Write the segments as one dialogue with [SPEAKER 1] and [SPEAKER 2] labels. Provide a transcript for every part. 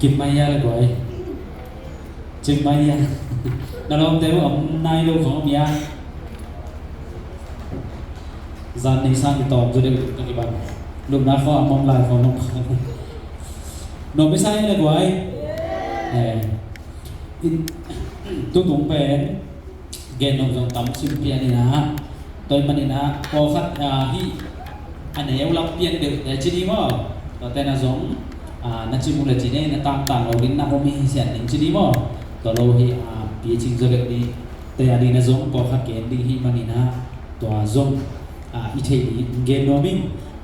[SPEAKER 1] กินไม่ยาเลยก่อยจึงไม่ยานั่นเราเดี๋ยวเอานายลูกของเมียจานในสร้างที่ตอบจะได้กันกี่บันลูกนักเขามองลายของน้องเขาน้องไม่ใช่เลยก่อยตุ้งตุ้งเป็นเกณฑ์น้องต้องตำชิมเพียนี่นะตัวมันนี่นะพอคัดที่อันไหนเราเปลี่ยนเด็กแต่จีนี่ว่าแต่น่าสงนักจิมุลจีเนี่ยตามต่างเราดินนักมีเสียงจีนี่ว่าตัวเราที่ปีชิงจะเรียกดีแต่อันนี้น่าสงพอคัดเกณฑ์ดีที่มันนี่นะตัวสงอีเทียเกณฑ์โนมิง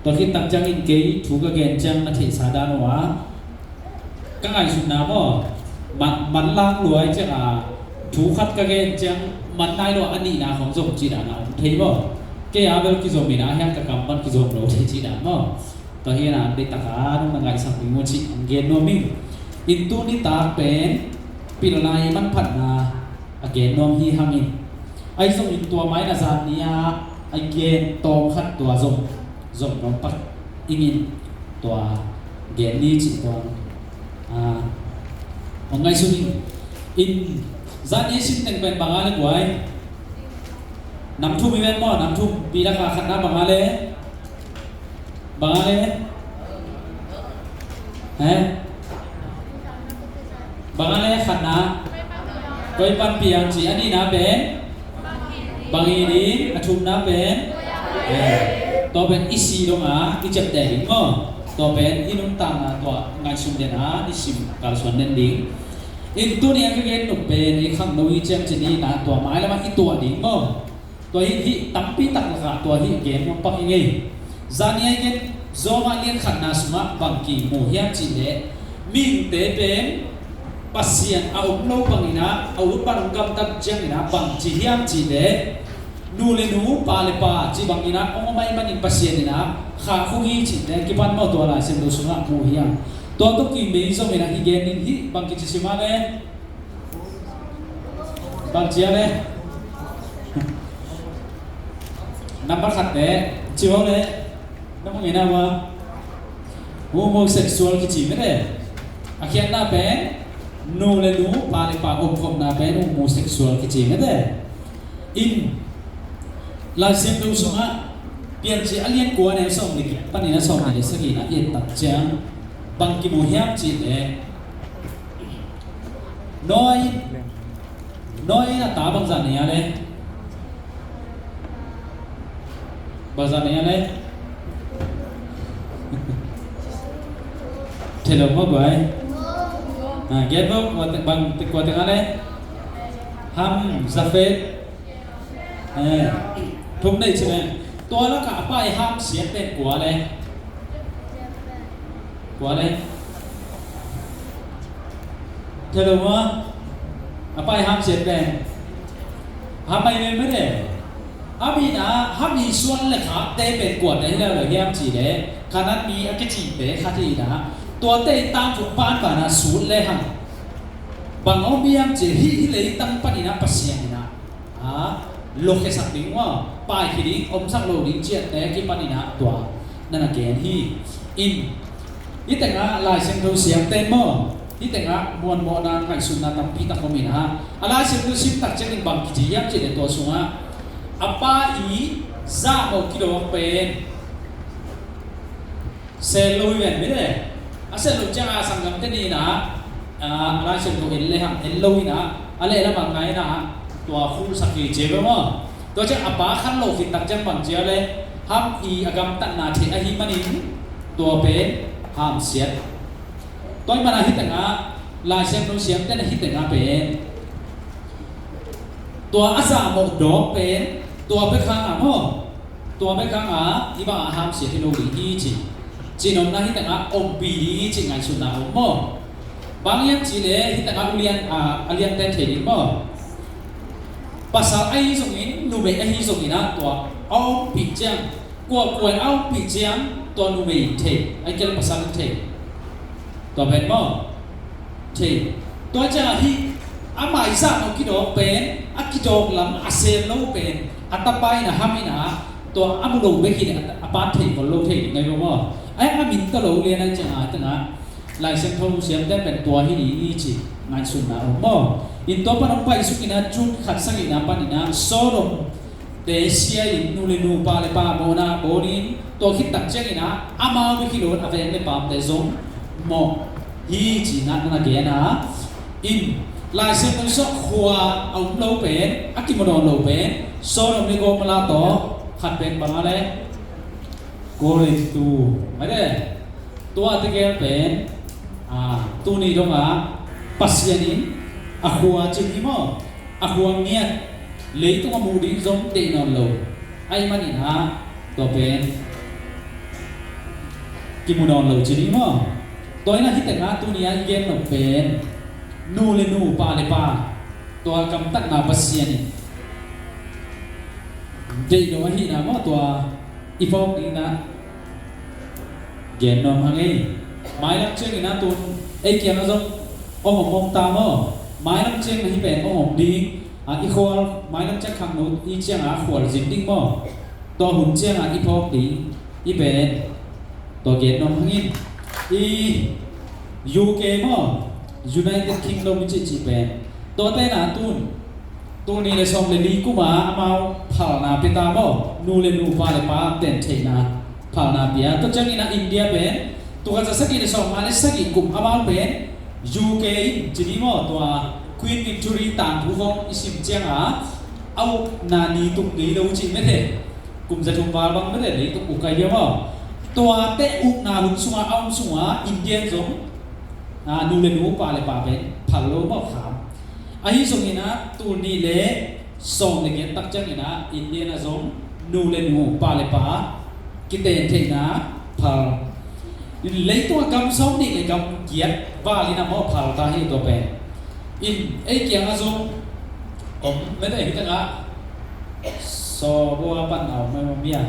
[SPEAKER 1] ตัวที่ตั้งใจอินเกย์ถูกเกณฑ์จังนักเทศดานว่าก็ไงสุดนะว่ามันล่างรวยจะถูกคัดเกณฑ์จังมันได้ว่าอันนี้นะของสงจีนะเทียบ่แกอาเบลกิโซมินะแห่งกับมันกิโซมเราจีนะบ่ตัวเฮียนะได้ตากานุ่งงานสังวิมุชิเกณฑ์โนมิงอินตูนิตาเป็นปีละลายมันพัฒนาเกณฑ์โนมฮีฮามินไอ้ส่งอินตัวไม้นาซานียไอ้เกณฑ์ตองคัดตัวส่งน้องปัดอิมินตัวเกณฑ์นี้จิตัวองไงสุนิอินซานีสินเป็นบางอะไรกว่าน้ำทุ่มมีแม่หม้อน้ำทุ่มปีละคาขันน้ำบางอะไรบางอะไรบางอะไรขันน้ำก็ปันเปียงจีอันนี้นะเป็นบางอีนี้ทุ่มน้ำเป็นตัวเป็นอิซีลงอิจับแดงก็ตัวเป็นอินุตังตัวงานชุมเดนะอิซิมการส่วนเด่นดิ่งอินตัวนี้ก็เกิดหนุนเป็นอีกครั้งนู้นเจ้าจีนี่นะตัวไม้แล้วมันอีตัวดิ่งก็ตัวที่ตั้มปีตักละตัวที่เกมมันปักยังไงจานี่เกณฑ์โจมาเลียนขันนาสมาบางกีโมเฮียจีเล่มิงเตเป็นปัสยันเอาโลบังอินะเอาปันกำตัดจังอินะบางจีเฮียจีเล่นูเลนูปาเลปาจีบางอินะองค์ไม่มันอินปัสยันอินะข้าคุยจีเล่กี่ปันมาตัวอะไรเส้นดูสุนัขโมเฮียตัวตุกีเมย์โจมินะที่เกณฑ์นี้บางกีจีมาเล่บางจีอะไรnumber ขัดเน่จีวเลยน้ำมันยังไงวะ homosexual กี่จีไม่ได้อาเขียนหน้าเป็นนูเลนูปาเลปาอมคมหน้าเป็น homosexual กี่จีไม่ได้ in ลายเส้นดูสงะเปลี่ยนจีอันเลี้ยงกัวเนี่ยส่งดิปันนี้นะส่งดิสักทีนะเอ็ดตัดจังบางกิโมเฮียมจีเนี่ยน้อยนะตาบางจานเนี่ยเลยbahasa niอะไรเทลโมบ่อยเกตบอกว่าบางติดกว่าถึงอะไรฮัมซาเฟตทุกได้ใช่ไหมตัวแล้วก็ป้ายฮัมเสียเป็นกว่าเลยเทลโมป้ายฮัมเสียเป็นฮัมไม่ได้อามีนะฮับมีส่วนเลยครับเตะเป็นกวดได้แล้วเลยเฮียมจีเลยขนาดมีอักจีเตะขาที่นะตัวเตะตามถูกบ้านป่านะสูดเลยฮังบางเอาเมียมจีที่เลยตั้งปนินะปัสยานะโลกสักดิ้งว่าป้ายคิดดิ้งอมสักโลดิ้งเจียแต่กี่ปนินะตัวนั่นเกณฑ์ที่อินนี่แต่งะลายเส้นตัวเสียงเต้นมั่วนี่แต่งะมวนนางไก่สุนัขตั้งปีตั้งคอมินะลายเส้นตัวชิมตักเจนิบางกิจิยามจีเดตัวสุนัขapa i za mo kilo pen seloi ven me de aselu changa sangam te ni na la chen to elle ham elloi na ale la ma ngai na to khu sakhi je mo to cha apa khan lo ki tak jang bang je le ham i agam tan na the a hi manin to pen ham siat toy mana hi tanga la chen to siam te na hi tanga pen to asa mo do penตัวไปข้างมั้งตัวไปข้างที่บ้านห้ามเสียที่โลกนี้จีนอมนะที่แต่งอมปีจีไงสุดนะมั้งบางอย่างจีเลยที่แต่งเรียนเต้นเทนนิสมั้งภาษาไอ้ส่งอินนูเบไอ้ส่งอินนะตัวเอาปีเจียงกวนเอาปีเจียงตัวนูเบเทไอ้เกี่ยวกับภาษาเทตัวเป็นมั้งเทตัวจะที่อามาอิสระเอาคิดออกเป็นอาคิดออกลำอาเซนโลเป็นอัตไปนะฮามินะตัวอามุโลเบกินอัตปาเทคนโลเทไงรู้มั้งไอ้อามินตโลเรียนนั่นจังตั้ง ลายเส้นทงเสียงได้เป็นตัวที่ดีนี่จีงานสุนนะบ่อินตัวปนองไปสุกินะจุดขัดสักินะปานินะโซโลเดเซียอินนูเลนูปาเลปาโมนาโบนินตัวคิดตักเจกินะอามาวิคิโลนอเวนเลปามเตซงโมฮีจีนันนะเกนะอินลายเส้นทงสกขวาเอาโลเป็นอากิโมโนโลเป็นโซโลนิโกมาลาโตขัดเป็นบางอะไรโกเรตูไม่ได้ตัวที่เกี่ยวเป็นตัวนี้ตรงอ่ะปัสยานินอะหัวจินิโมอะหัวเงียเลยตัวมูดิ้งจงเตนอนโลไอ้มันนี่นะตัวเป็นกิมุนอนโลจินิโมตัวนี้นะที่แต่งงานตัวนี้เย็นหนุนเป็นนูเลนูปาเลปาตัวกำตัดนาปัสยานินเด็กตัวนี้นะว่าตัวอีฟอกนี่นะเย็นนอนหังเองไม้ลักเชื่อกินะตัวไอ้เกี่ยงนะจ๊ะโอ้โหมองตามอ่ะไม้ลักเชื่อที่เป็นโอ้โหดีอีขวาไม้ลักเชื่อข้างนู้นอีเชื่อขวาจินดิ้งอ่ะตัวหุ่นเชื่ออีพอกดีอีเป็นตัวเย็นนอนหังเองอียูเคมั้ง United Kingdom มิจิจีเป็นตัวเต้นอ่ะตัวนี้เลยส่งเลยลีกูมาเอาผ่านนาเปตาบ่นูเลนูปาเลปาเต้นเทนะผ่านนาเปียตัวจังอินะอินเดียเป็นตัวก็จะสักกี่สองมาเลสักกี่กลุ่มอามาเป็น UK จีนีโมตัว Queen Victory ต่างผู้ฟงอิสิมเจียงเอานานีตุกนี้เราจริงไม่เถอะกลุ่มจะทุ่มบาลบังไม่เถอะเลยตุกอุกไกเดียวว่าตัวเตะอุกนาหุ่นสุงเอาสุงอินเดียนสงนูเลนูปาเลปาเป็นพัลโลบ่ขามไอ้สงนี่นะตัวนี้เละส่งเลยตักจังนี่นะอินเดียนสงนูเลนูปาเลปากิเตนเทนะพัลเลยตัวกำสองนี่เลยกำเกียรวาลีนะมอพัลตาให้ตัวเป็นอินไอ้เกียงอาซงผมไม่ได้เห็นจังอ่ะสอบัวปั้นเอาไม่มาเมีย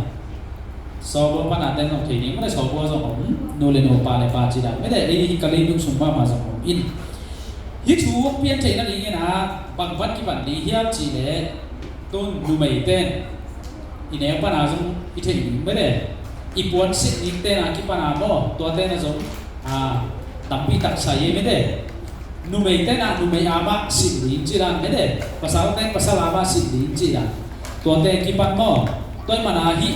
[SPEAKER 1] สอบัวปั้นอาเต้นของทีนี้ไม่ได้สอบัวสมนูเลนูปาเลปาจีดาไม่ได้ไอ้กะลีดุกสุนบ้ามาสมอินฮิทูเปลี่ยนใจนั่นเองนะบางวันกี่วันดีเฮียจีเล่ต้นดูไม่เต้นอินเอปั้นอาซงอิเทนไม่ได้อีปวนสิอินเต้นอาคิปันอาโมตัวเต้นอาซงตับปีตักใส่ไม่ได้นูไม่เต้นนูไม่อามาสิลินจีรันไม่ได้ภาษาเต้นภาษาลามาสิลินจีรันตัวเต้นคิปันโมตัวมันอาฮิ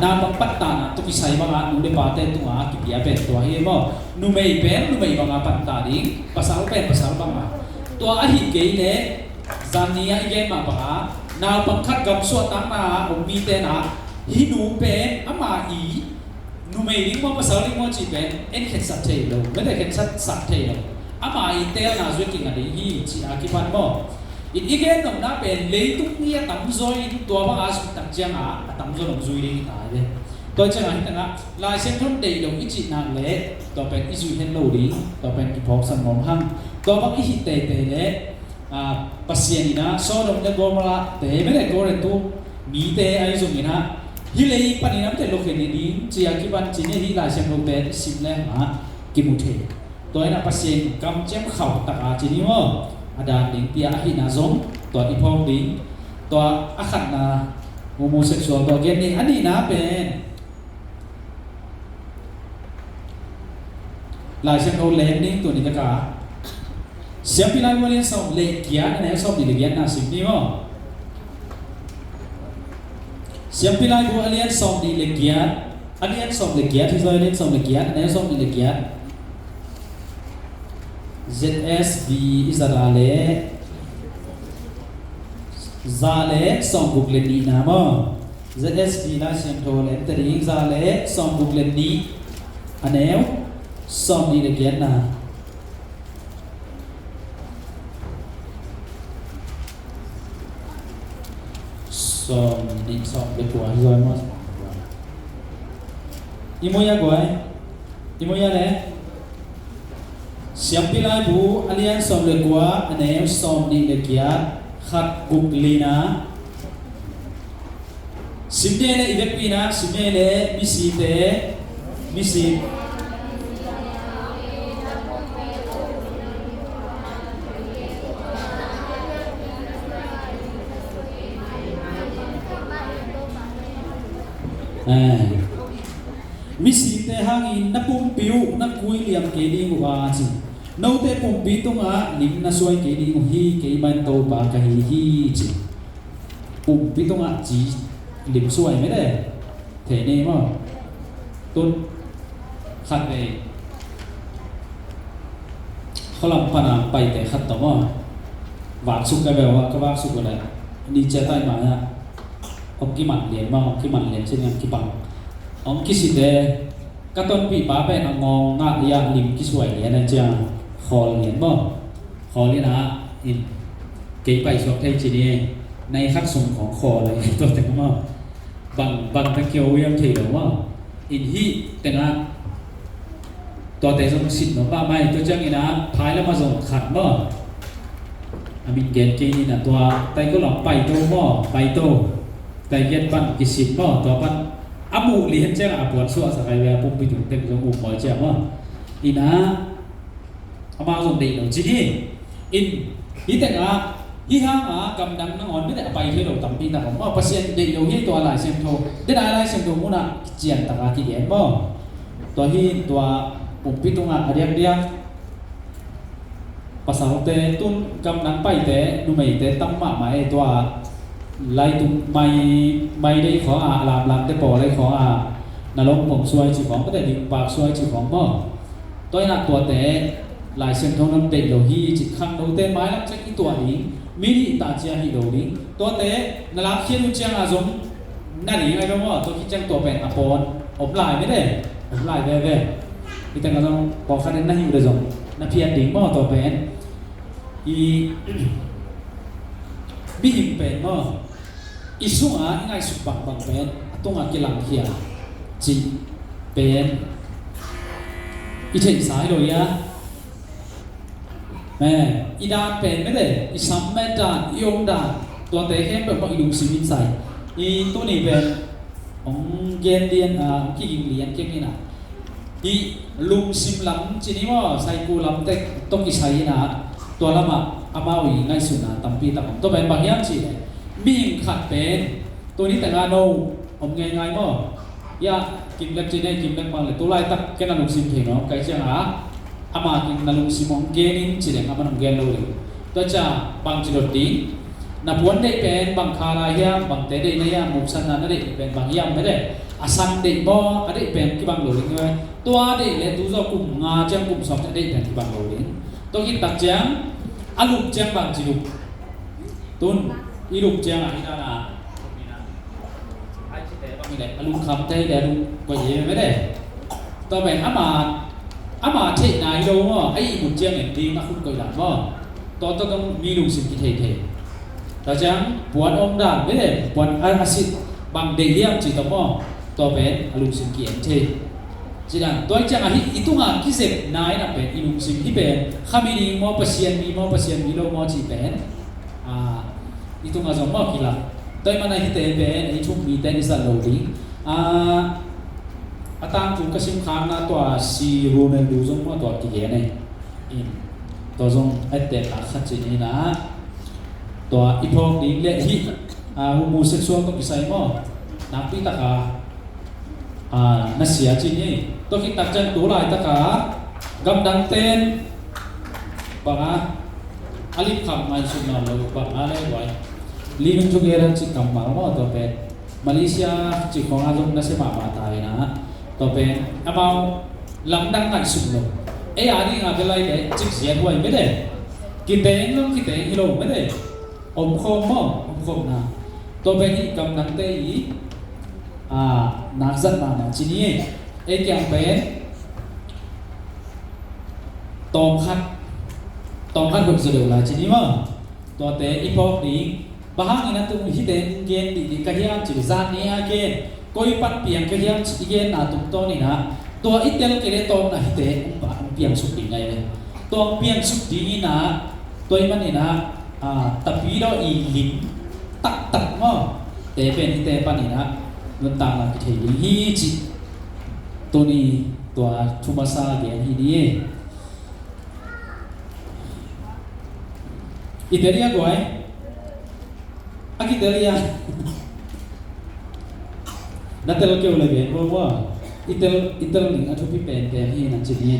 [SPEAKER 1] นาบังปัตตานะตุกิใส่บางนูเดปาเต้นตัวกิบิอาเป็นตัวเฮโมนูไม่เป็นนูไม่บางปัตตาดิภาษาเป็นภาษาบางตัวอาฮิเกย์เนี่ยจานีอาเกย์มาปะนาบังคัดกับส่วนต่างนาอมีเต้นฮินูเป็นอามาอีนูไม่ลิงว่าภาษาลิงว่าจีเป็นเอ็นเข็นสัตเทโลไม่ได้เข็นสัตเทโลอามาอีเต้นนาจวยกินอะไรฮีจีอาคิปันโมอีกเกย์ตรงนั้นเป็นเลยทุกเนี่ยตั้งใจตัวบางอาสุตั้งใจตั้งใจลงจุยเลยตายเลยตัวเจ้าหน้าที่ตั้งลายเส้นทนเดียวอีจีนังเล่ตัวเป็นอีจุยเห็นโลดีตัวเป็นกิพอกสันมองหังตัวบางอีหิเตเตเล่ปัสยานีนะโซดมเดโกมาลาเตไม่ได้โกเรตุมีเตไอซุมินะฮิเลย์ปนิน้ำเตโลเกนีดีจีอากิบันจีเนฮิลายเส้นโลเตสิบเล่มากิมุเทตัวนั้นปัสยานกำเจมข่าวตักอาจีนีว่าada ding tia ahi na zong to ipong ding to akhat na homosexual to gen ni ani na pen lai chen o len ning to ni ka siam pilai mo len som le kia na som ni le gian na sim ni mo siam pilai bo alien som ni le kia alien som le kia thi zoi len som le kia na som ni le kia ZSB Israele Zale som buklen ni nama ZSB la sentol entering Zale som buklen ni aneu som ni legian na som ni som le tua rồi mà imoya goi imoya le siam pilai bu alian som le kwa aneu som ni le kia khat guklina simde le ivepina simde le misite misi mi si te hangi na pum piu na kui liam ke ni wa chi no te pum pi tunga lim na soi ke ni hi ke ban to ba ka hi chi pum pi tunga chi lim soi me de the ne mo tun khat ve khalam pana pai te khat to mo wak suk ka be wa ka wak suk la ni che tai ma ya ông ki man lien ma ông ki man lien chen yang ki bang ông ki si de ka ton pi ba pe na ngong nga ya lim ki suai le na cha khol lien mo khol ni na in ke pai sok thai chi niในคักสงของคอเลยตัวแต่ก็มาบังตะเกียวยังเทหรอว่าอินฮีแต่งะตัวแต่สงสิทธิ์เนาะป้าไม่ตัวจังนี่นะพายแล้วมาส่งขัดบ่อามินเกนเกนี่นะตัวไตก็หลอกไปโตบ่ไปโตแต่เย็นปันกิสิทธิ์บ่ตัวปันอามูเลียนแจ้งอาปวดสั่วสักไว้ปุ๊บไปถึงเต็มสมุหมอแจ้งว่าอีนะเอามาส่งเด็กเนาะจีนี่อินฮีแต่งะhi hang gam dang nang on bida pai he lo tampi na ma pasien de lo hi to la sem tho de da la sem tho muna chian ta ka ki den mo to hi to pum pi tunga ariak dia pasal te tun gam dang pai te nu mai te tam ma mai to lai tu mai dei kho lam te po lai kho na long pom suai chi khong ko de dik pak suai chi khong mo toy na to te lai sem tho nam de lo hi chi khang do te mai lam chak ki to hi mini ta chia hi do ding to te na la khien u chiang a zom na ni ai lo mo to ki chang to pen apon op lai me de op lai ve ki tang a zom po kha den na hi de zom na phian ding mo to pen i bi him pen mo i su a ngai su bang pen tung a ki lang khia chi pen i chen sai lo yaแม่อีดาเป็นไม่ได้อีซัมแม่ดายงดาตัวเตะแค่แบบว่าอีลุงซีวินใส่อีตัวนี้เป็นของเย็นเรียนที่ยิงเรียนเก่งนี่นะอีลุงซิมลำจีนี้ว่าใส่กูลำเต็กต้องอีใส่นะตัวละมาอามาวีง่ายสุดนะตั้มปีตั้มตัวเป็นบางอย่างจีเนี่ยมีขัดเป็นตัวนี้แต่งานโน่ผมง่ายๆมั้งยากินเล็กจีเนี่ยกินเล็กมาเลยตัวไล่ตักแค่นั้นลุงซิมเถอะเนาะไกลเชียงหาอามากินนลุงซิมองเกนินจีเด็กอามันองเกนเลยตัวจ้าบางจุดดิ้งนับวันได้เป็นบางคาราเฮียบางเตได้เนี่ยมุสนานั่นได้เป็นบางอย่างไม่ได้อาสันได้บ่อะไรเป็นที่บางโลลิงไงตัวได้เลยตัวจะกลุ่มงาจังกลุ่มสองจะได้เป็นที่บางโลลิงตัวคิดตักจังอาลุกจังบางจีลุกตุนอีลุกจังอะไรนั่นน่ะไอ้ที่แต่บางไม่ได้อาลุกคำได้แต่ลุกก็เยอะไม่ได้ตัวเป็นอามาเทนายโลว่าไอ้บุญเจียงเนี่ยดีนะคุณก็หลังว่าตอนต้องมีลุงสิกิเทแต่จังปวดองดาไม่ได้ปวดอาศิษบางเดียมจิตต่อว่าตัวเป็นลุงสิกิเทจีดังตัวจังอีตุงาคิเสกนายนะเป็นลุงสิที่เป็นข้ามีนิมอปัสยันมีโลมอจีเป็นอีตุงาสมมอกิละตัวมันไอ้เตเป็นไอ้ชุ่มมีเตนิสันโลดิอาตามจุดกระชิมค้างนะตัวซีโรเนลดูซงว่าตัวกี่เงี้ยเนี่ยตัวซงไอเตะขัดจีนี่นะตัวอีพอกนี้เละฮิโฮโมเซ็กชวลก็กิสัยมั้งนับปีตะกานักเสียจีนี่ตัวคิดตัดจันตัวลายตะกากำดังเต้นบังอาลิฟขับมาสุนันเลยบังอะไรไว้ลีนุจุเกรันจิกำมาว่าตัวเป็นมาเลเซียจิของอาลุงนั่นเสียมาตายนะตัวเป็นอามาลำดังไงสุดเลยอันนี้งานอะไรเนี่ยจิกเสียด้วยไม่ได้กินเต้นต้องกินเต้นฮิโร่ไม่ได้อมคมนะตัวเป็นกำลังเตยนักจัดมาจีนี่ยังเป็นตอมขัดคนเสด็จลายจีนี่มั้งตัวเตยอีพอกนี้บ้างนี่นะตัวฮิตเต้นเกนดีกระเทียมจีจานนี้เกนก็อีปัดเปียงกระเทียมจีเกนตุ้มตัวนี่นะตัวอีเตลเกเรตอมนะฮิตเต้เปียงสุดดีไงเลยตัวเปียงสุดดีนี่นะตัวมันนี่นะtapi do ilim tak mo tepen te panina mentang ke hi ji toni to thumasa ge hi ni ideria goai akideria natel ke ole ge bo itel ling athu pi pen te hi na chini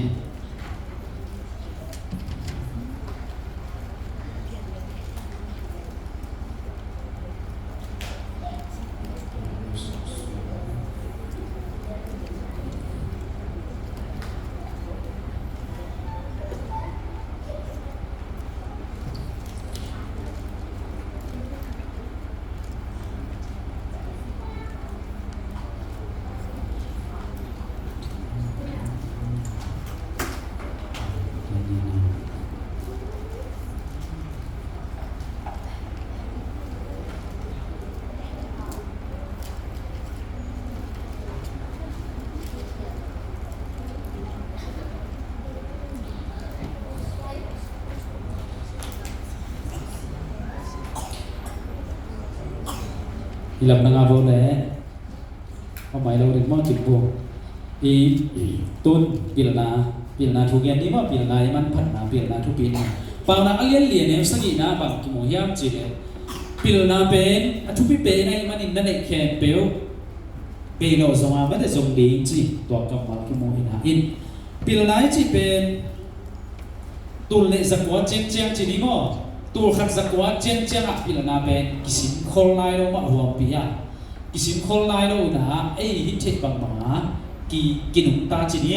[SPEAKER 1] ilam na nga bo le mai lo rin mo chip bo i tun pilna thu gen ni ma pilna man phat na pilna thu pin pa na alien lien ne sagi na bang ki mo hiam chi le pilna pen athu pi pe nai man in na ne khen peu pe no zonga ma de zong ding chi to ka ma ki mo ina in pilna chi pen tul le zakwa cheng cheng chi ni mo tul khat zakwa cheng cheng a pilna pen kisim khol nai lo ma huam pi ya kisim khol nai lo na ei hi the bang ma ki nung ta chi ni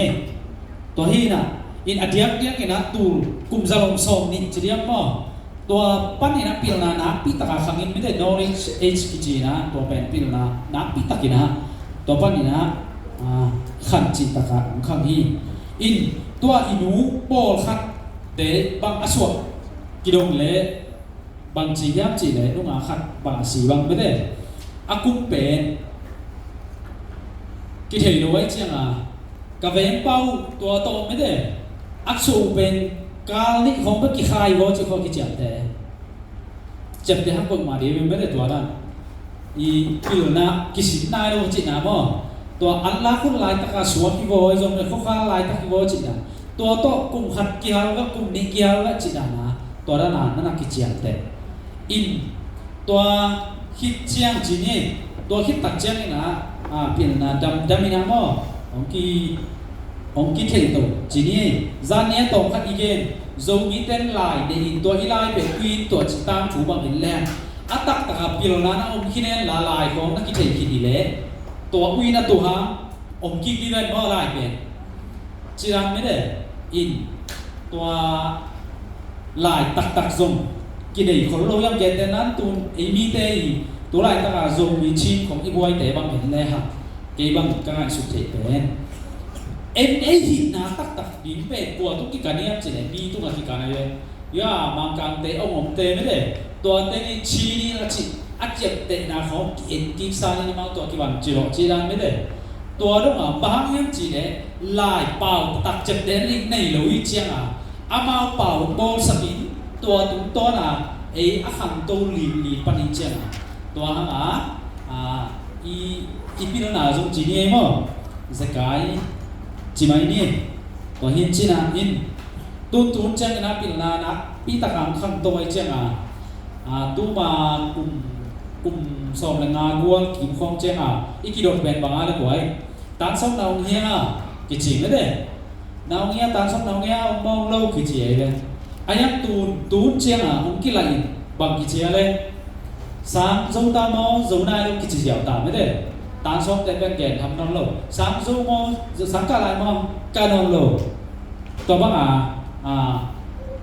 [SPEAKER 1] to hi na in adiak dia ke na tul kum zalong som ni chi dia mo to pan ni na pilna na pi ta ka khangin mi de knowledge age ki chi na to pen pilna na pi ta ki na to pan ni na khan chi ta ka khang hi in to inu pol khat de bang aswa ki dong le bang chi yam chi le nung a khat bang si bang me de akum pen ki thei lo wai chiang a ka veng pau to to me de ak su pen ka li khong ba ki khai wo chi kho ki cham te cham te hak ko ma de me de to da i kil na ki sin na lo chi na mo to Allah kun lai ta ka suwa ki wo jong le kho kha lai ta ki wo chi na to to kum khat ki hal ga kum ni ki hal ga chi na na to da na ki chiam te in to hit chiang chi ni to hit tak chiang ni na pin na dam ni na mo ong ki thei to chi ni zan ne to khat igen zo mi ten lai de in to hi lai pe queen to chi tam chu bang in le atak ta ka pil na na ong ki nen la lai ko na ki thei ki ni le to ui na to ha ong ki ki ren mo lai pe chi ran me de in to lai tak zong ki dei khol lo yam gen ten nan tun e mi te to lai ta ka zong mi chin khong i boy te bang in le ha ke bang ka ngai su te pen em ei hi na tak din pe ko tu ki ka niam che mi tu ka ki ka na ye ya mang kang te ong te me de to te ni chi ni la chi a chep te na kho ki en ki sa ni ma to ki bang chi ro chi ran me de to do ma bang yam chi de lai pau tak chep de ni nei lo i chiang amao pau bol sakin to tu to na ei a khang to li panin chiang to ha i pin na jong chi ni mo zakai chi mai ni to hin chi na in tu chang na pin na pi ta kam khang to ai chiang tu ma kum som la nga guang kim khong chiang ikidot ben bang a la koi tan som naw hia ki chi me de naw hia tan som naw hia mong lo ki chi ai le ayam tu chiang ong ki lai bang ki chi le sam zo ta mo zo nai lo ki chi xiao ta me de tan som te ben gen tham non lo sam zo mo sam ka lai mo ka non lo to ba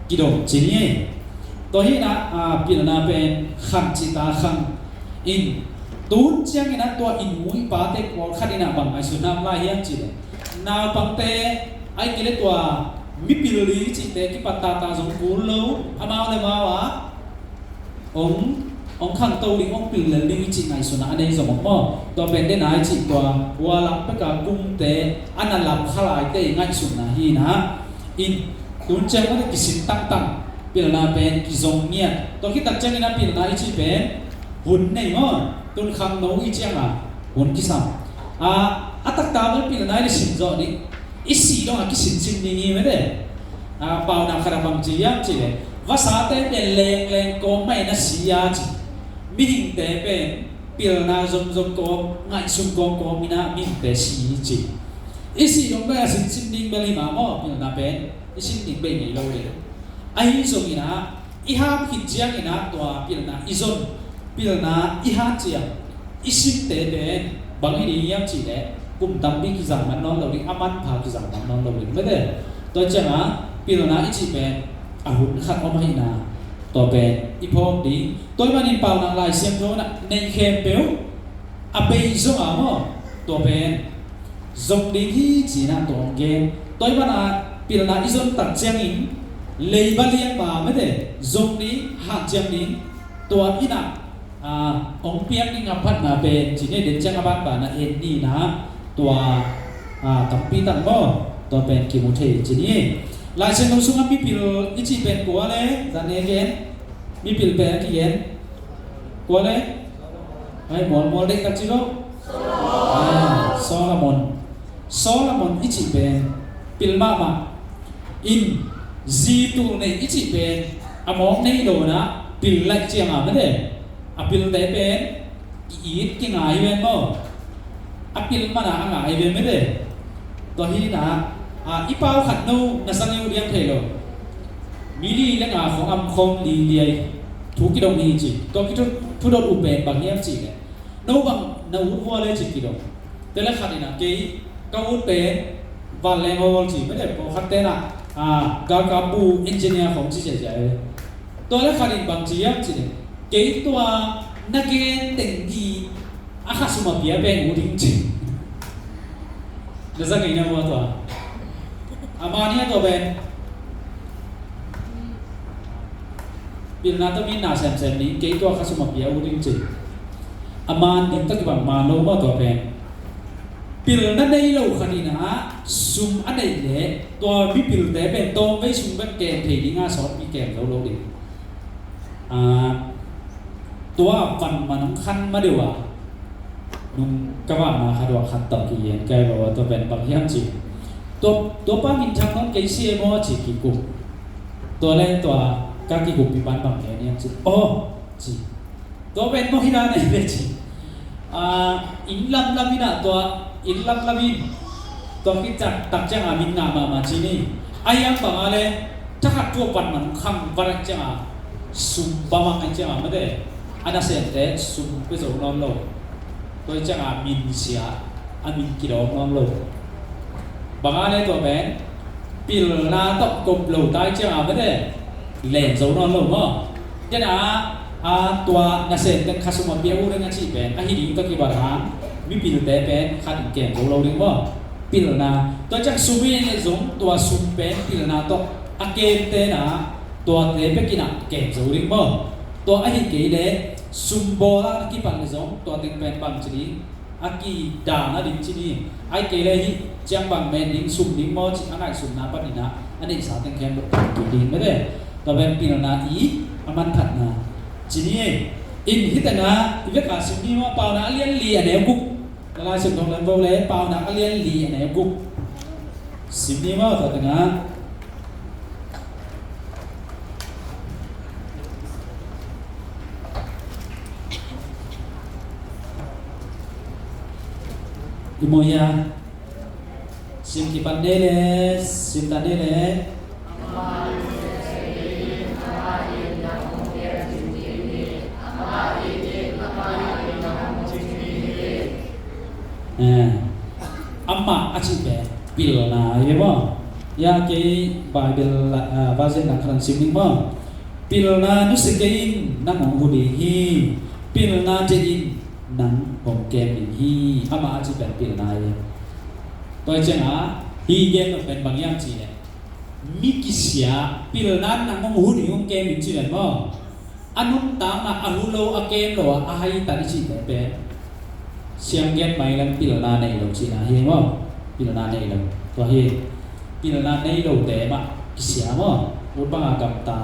[SPEAKER 1] ki do chi ni to hi na pin na pen kham chi ta kham in tun chiang ina to in mui pa te ko khadina bang ai su nam la hiam chi le naw pang te ai ki le to mi pil li chi te ki patta ta jong ku lo amao le ma wa ong khang to li ong pil le li chi ngai su na ane zo mo to ben de nai chi to wa lam pe ka kum te ana lam khalai te ngai su na hi na in tun chiang ma ki sin tang pil na pen ki zong nia to ki tak chiang ina pil na chi pen hun nei mo tun khang no i chiang hun ki sam atak ta mal pil na ni sin zo ni isi do ki sin ni me de pau na khara bang chi yam chi le va sa te den leng ko mai na si ya chi mi ding te pen pil na zom ko ngai sum ko mi na mi te si chi isi dong ba sin ding beli ma mo pil na pen isin ding be ni lo le ai so ina I ham hit jiang ina to pil na izon pil na I ha chiang isin te ben bang ni yam chi le kum tam bi ki jang man non lo ri aman pha ki jang man non lo ri me de to changa pil na ichi ben a hun khat o mai na to ben I phom di toy manin pau na lai siam tho na nei khem peu a pe zo a mo to ben zong ding hi chi na tong gen toy mana pil na izon tak chiang in lei ba liang ba me de zong ni ha chiang ni to ina ong piang ni ngaphat na ben chi ne den chang aban ba na en ni na to kam pi tan bo to ben ki mu the chi ni lai chen no sung mi pil ichi ben ko le za ne gen mi pil ben ki gen ko le ai mol de ka chi lo Solomon ichi ben pil mama in zitu ne ichi ben among nei do na pil lai chiang a me de a pil de ben I ki ngai wen mo a pil mana anga ai wen me de to hi na I pau khat no na sang yu liang thelo mi li la nga khong am khom li liai thu ki dong hi chi to ki thu do u ben bang yam chi le no bang na u ho le chi ki dong te la khat ina ke ka u ben van le ngol chi me de ko khat te na ka bu engineer khong chi che che to la khat in bang chi yam chi le ke to na ke teng gi a kha suma bia ben u ding chi da za ngai na mo to amania to ben pil na to min na sem ni ke to kha suma bia u ding chi aman ning ta ki bang ma lo mo to ben pil na nei lo khanina sum anei le to mi pil te ben to mai sum ben kem thei ni nga sot mi kem lo diตัวฟันมันคันมาเดียวนุ่มกะว่ามาคาดว่าคันตอกกี่เย็นแกบอกว่าตัวเป็นบางอย่างจิตัวป้ามินทางนั้นแกเสียมอจิกิกุตัวแรกตัวกากิกุปีบ้านบางอย่างจิโอ้จิตัวเป็นมอฮิราในเวจิอินลัมลามินะตัวอินลัมลามินตัวคิดจัดตักจังอามินนามาจินี่อายังบางอะไรถ้าขัดตัวฟันมันคังบารักจังซุมบางอันจังไม่ได้อันนั้นเสร็จแล้วซุ่มไปส่งน้องโลกตัวจะมินเสียมินกิโลน้องโลกบางอันในตัวแบนปีลาตกกบโลกได้จะไม่ได้แหลมส่งน้องโลกมั้งยันตัวนั่นเสร็จกันข้าสมบัติเบี้ยวเรื่องอาชีพแบนอาฮิดีก็กี่บาทฮะมีปีแต่แบนขัดแก่ส่งเราเรื่องมั้งปีลาตัวจากซุ่มเนี่ยส่งตัวซุ่มแบนปีลาตกอาเกมเตนะตัวเตะไปกินอ่ะแก่ส่งเรื่องมั้งตัวไอ้เก๋เลยซุมโบราณกี่ปังเลยส่งตัวเต็งเป็นปังจีนีอากีด่านะดิ้งจีนีไอ้เก๋เลยที่เจียงบังแมนดิ้งซุมดิ้งมอจีอันไหนซุมน้ำปันนี่นะอันนี้สาวเต็งแคมป์กี่ดิ้งไม่ได้ตัวเป็นปีนาอีอามันถัดนะจีนีอินฮิตนะอีเวกาซุมนี่ว่าเปล่านะเลี้ยนลีอันไหนกุ๊กละลายสุดตรงนั้นโบเลยเปล่านะเลี้ยนลีอันไหนกุ๊กซุมนี่ว่าตัวเต็งนะImoya sim ki pandele sim tadele amma achibe pilna yebo ya ke bible vazen na kran sim ni mo pilna nu sekein na ngong hudi hi pilna jein nang bom kem hi ama achi ben pil nai toi changa hi gen no ben bang yang chi ne mi kisya pil nan nang ngom hu ni ngom kem chi ben mo anum ta na ahulo akem lo a hai ta chi be siang gen mai lan pil na nei lo chi na hi mo pil na nei lo to hi pil na nei lo te ma kisya mo ut bang agam ta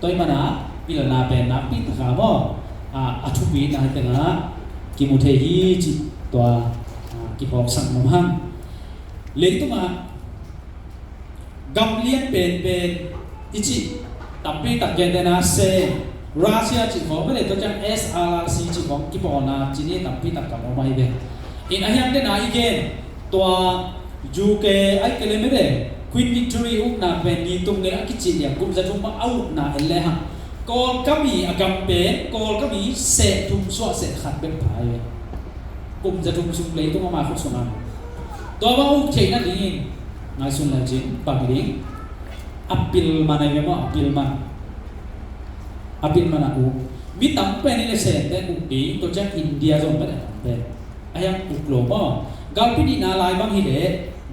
[SPEAKER 1] toi mana pil na ben na pi ta mo athu pi na te na ki mu the hi chi to ki phok sang mam hang le tu ma gam lien ben ichi tapi tak gen na se Russia chi phok be le to chang SRC chi phok ki pon na chi ni tapi tak kam mai be in ahyang de na igen to UK ai kele me de Queen Victory uk na pe ni tung ne akichi ya kum za thum ma au na ele ha kol kami agam pe kol kami se thum so se khat ben phai kum za thum sum le tu ma khu sona to ba uk che na ni ngai sun la jin pa mi apil manai me ma apil mana u mi tam pe ni le se te uk di to jak India zon pa de ayam uk lo ma gal pi ni na lai bang hi de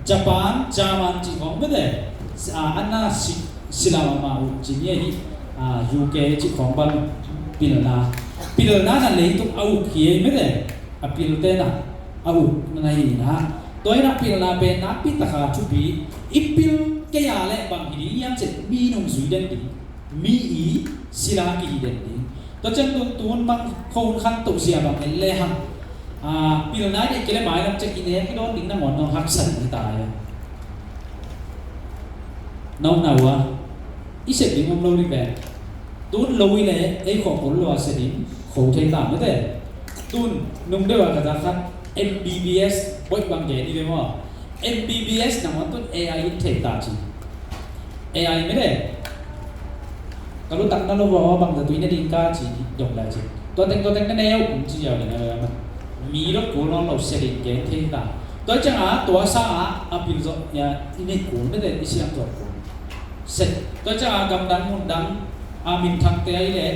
[SPEAKER 1] Japan German chi khong me de anna silama ma u chi ni hi UK chi khong ban pilna na le tu au khie me de apil te na au na hi na toy na pilna pe na pi ta kha chu pi ipil ke ya le bang hi yam che mi nong zui den ti mi i sila ki hi den ti to chen tun bang khon khan tu sia bang le ha pilna de kele mai lam che ine ki don ding na mon no hak san ni ta ya nong na wa i se ding om lo ri be tun lo wi le ei kho pol lo se din kho thei ta me de tun nung de wa ka ta khat MBBS boi bang ge ni be mo MBBS na mon tun AI in thei ta chi AI me de ka lu tak na lo wa bang da tui ne ding ka chi dok la chi to teng na neo kum chi ya le na ma mi lo ko lo lo se din ge thei ta to chang to sa apil zo ya ini ko me de isiam to ko set to chang gam dan mun dan amin thang te ai le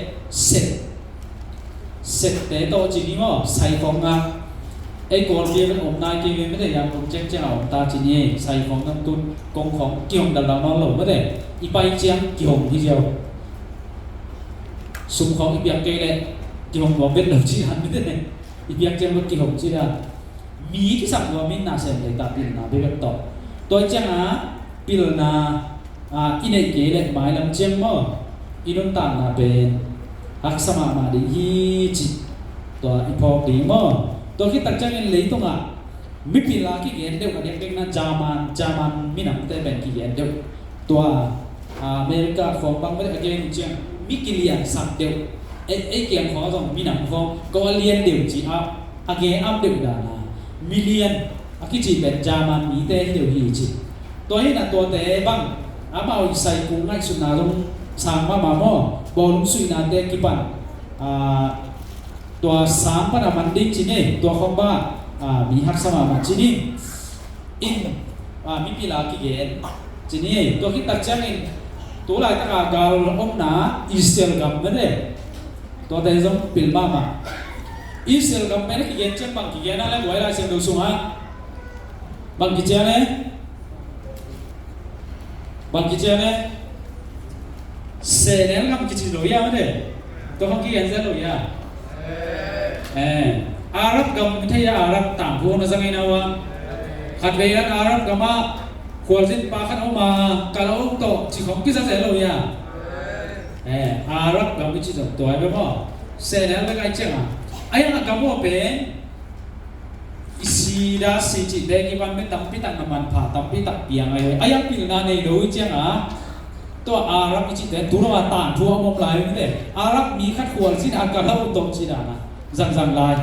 [SPEAKER 1] set te to chi ni mo sai phong nga ai ko lia ben om nai ki me de ya kum chek chang om ta chi ni sai phong nam tun kong phong kiong dal dal no lo me de i pai chiang kiong hi jiao sum phong i biak ke le kiong bo bet lo chi han me de i biak chang lo kiong chi da mi ki sak lo min na sem le ta pin na be bet to to chang pil na inai ke le mai lam cheng mo inun ta na ben hak sama ma di hi chi to ipok di mo to ki tak chang le to nga mi pila ki gen de ka de na jaman mi nam te ben ki gen de to America khom bang me again chang mi kilian sak de ai kiam kho jong mi nam khom ko alien de chi again up de da na million akichi ben jaman mi te de hi chi to hi na to te bang amao sai ku ngai su na long sang ma mo bol sui na te ki pan tua sang pa na manding chi ne tua khom ba mi hak sama ma chi ni in mi pila ki gen chi ni to ki tak chang in to lai ta ka gal om na Israel gam me de to te jong pil ma Israel gam me ki gen chen bang ki gen na la wai la sem do su ma bang ki chen ne bang ki chen ne se ne ngam ki chi lo ya me de to hong ki gen se lo ya Arab gam thai Arab tam phu na sang ina wa khat ve an Arab gama khol sin pa khat ma ka lo to chi khong ki sa se lo ya Arab gam chi to toy be mo se ne la kai chang ai na gam mo pe isi da si chi de ki ban me tam pi tak na man pha tam pi tak piang ai pil na nei lo chang to Arab chi de tu ra tan thu mo lai me de Arab mi khat khol sin a ka lo to chi da na zang lai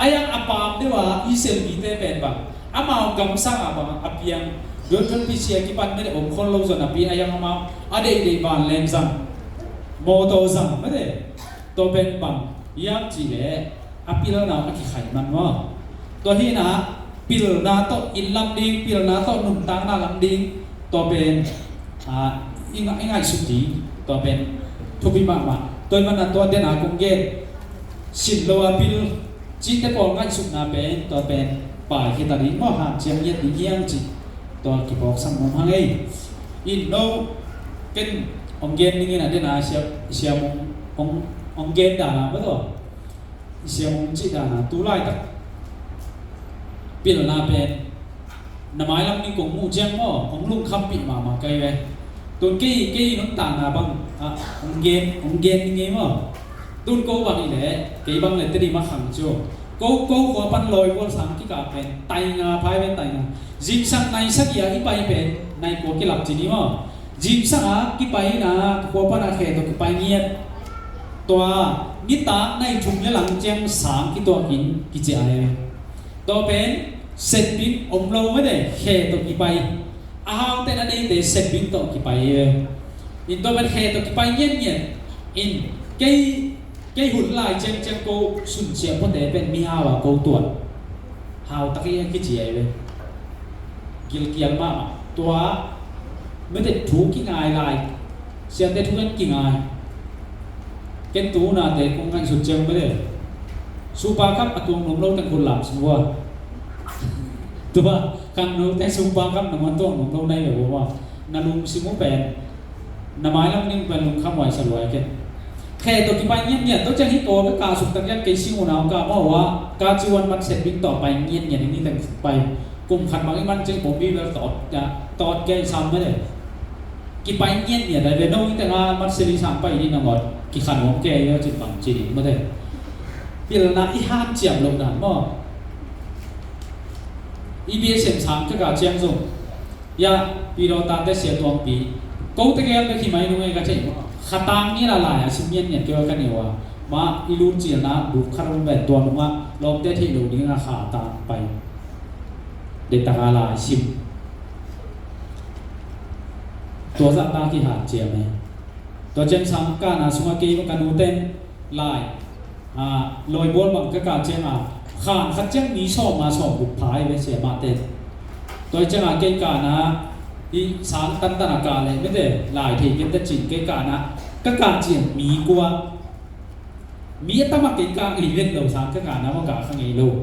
[SPEAKER 1] ayang apam de wa Israel mi te ben ba amao gam sa ba apiang don pi sia ki pan me de om khol lo zo na pi ayang amao ade de ban lem zang mo to zang me de to ben bang yang chi le apil na ki khai man mo to hi na pil na to in lam ding pil na to num tang na lam ding to ben ingai su ti to ben thu bi ma toy man na to de na kung ge sin lo apil chi te pol ngai su na ben to ben pa ki ta ri mo ha chiang yet di yang chi to ki bok sam mo hang ei in no ken ong gen ni na de na sia mong ong gen da na ba to sia mong chi da na tu lai ta pil na ben na mai lam ni kong mu chiang mo ong lung kham pi ma kai ve tun ki nó ta na bang ong gen ni nge mo tun ko bang ni le ke bang le te di ma khang chu ko ko pan loi ko sang ki ka pen tai nga phai pen tai nga jim sang nai sak ya i pai pen nai ko ki lap chi ni mo jim sa ki pai na ko pa na khe to ki pai ni to ni ta nai thum le lang cheng sang ki to in ki che ai to pen เสร็จบินอมเราไม่ได้แค่ตัวกี่ไปอาหารแต่นั่นเองแต่เสร็จบินตัวกี่ไปอินตัวมันแค่ตัวกี่ไปเงี้ยอินแกหุ่นลายเจงกูสุนเสียพอแต่เป็นมีฮาวะกูตัวฮาวตะกี้กี่เจียเลยเกี่ยวมากตัวไม่ได้ถูกกี่ง่ายลายเสียงได้ทุกอย่างกี่ง่ายเก็นตัวน่ะแต่คงกันสุดเจียงไม่ได้สุภาพครับอตัวหนุ่มเราตั้งคนหลับสัวตัวkan no te sumpah kan namanto no nai be wa nalum simu pen namai lam ning pen lum khamwai salwai ke khe to ki pai nyen to chang hi to ka suk tak yak ke simu na ka ma wa ka chiwan man set bing to pai nyen ni tang pai kum khat bang man ching bo bi wel tot ke sam me le ki pai nyen da be no ni ta man seri sam pai ni na ngot ki khan hom ke yo chi bang chi ni ma de pil na i han chiam lo na mo EBSM 3个个讲中呀比如当的写多比高的个的去买弄个这ขตางนี่ละลายอ่ะสิเมียนเนี่ยเกี่ยวกันนี่ว่ามาอีลูนจีนะบุคคลแบบตัวนึงว่าลมได้ที่ดูนี่ราคาตามไปเด็ดตะกาลายชิมตัวสัตว์ตาที่หาเจียไหมตัวเจนสังกานาสุมากีมันกันนูเต้นลายลอยบอลบังก็การเจียงข้างขัดเจียงมีช่องมาช่องบุกพายไปเสียมาเต้นตัวเจียงเกี่ยกานะอีสารตันตนาการเลยไม่ได้หลายทีเก็บแต่จิตเกี่ยกานะก็การเจียงมีกว่ามีตั้งมาเกี่ยกาอีเวนต์เราสารก็การนะว่ากาข้างในโลก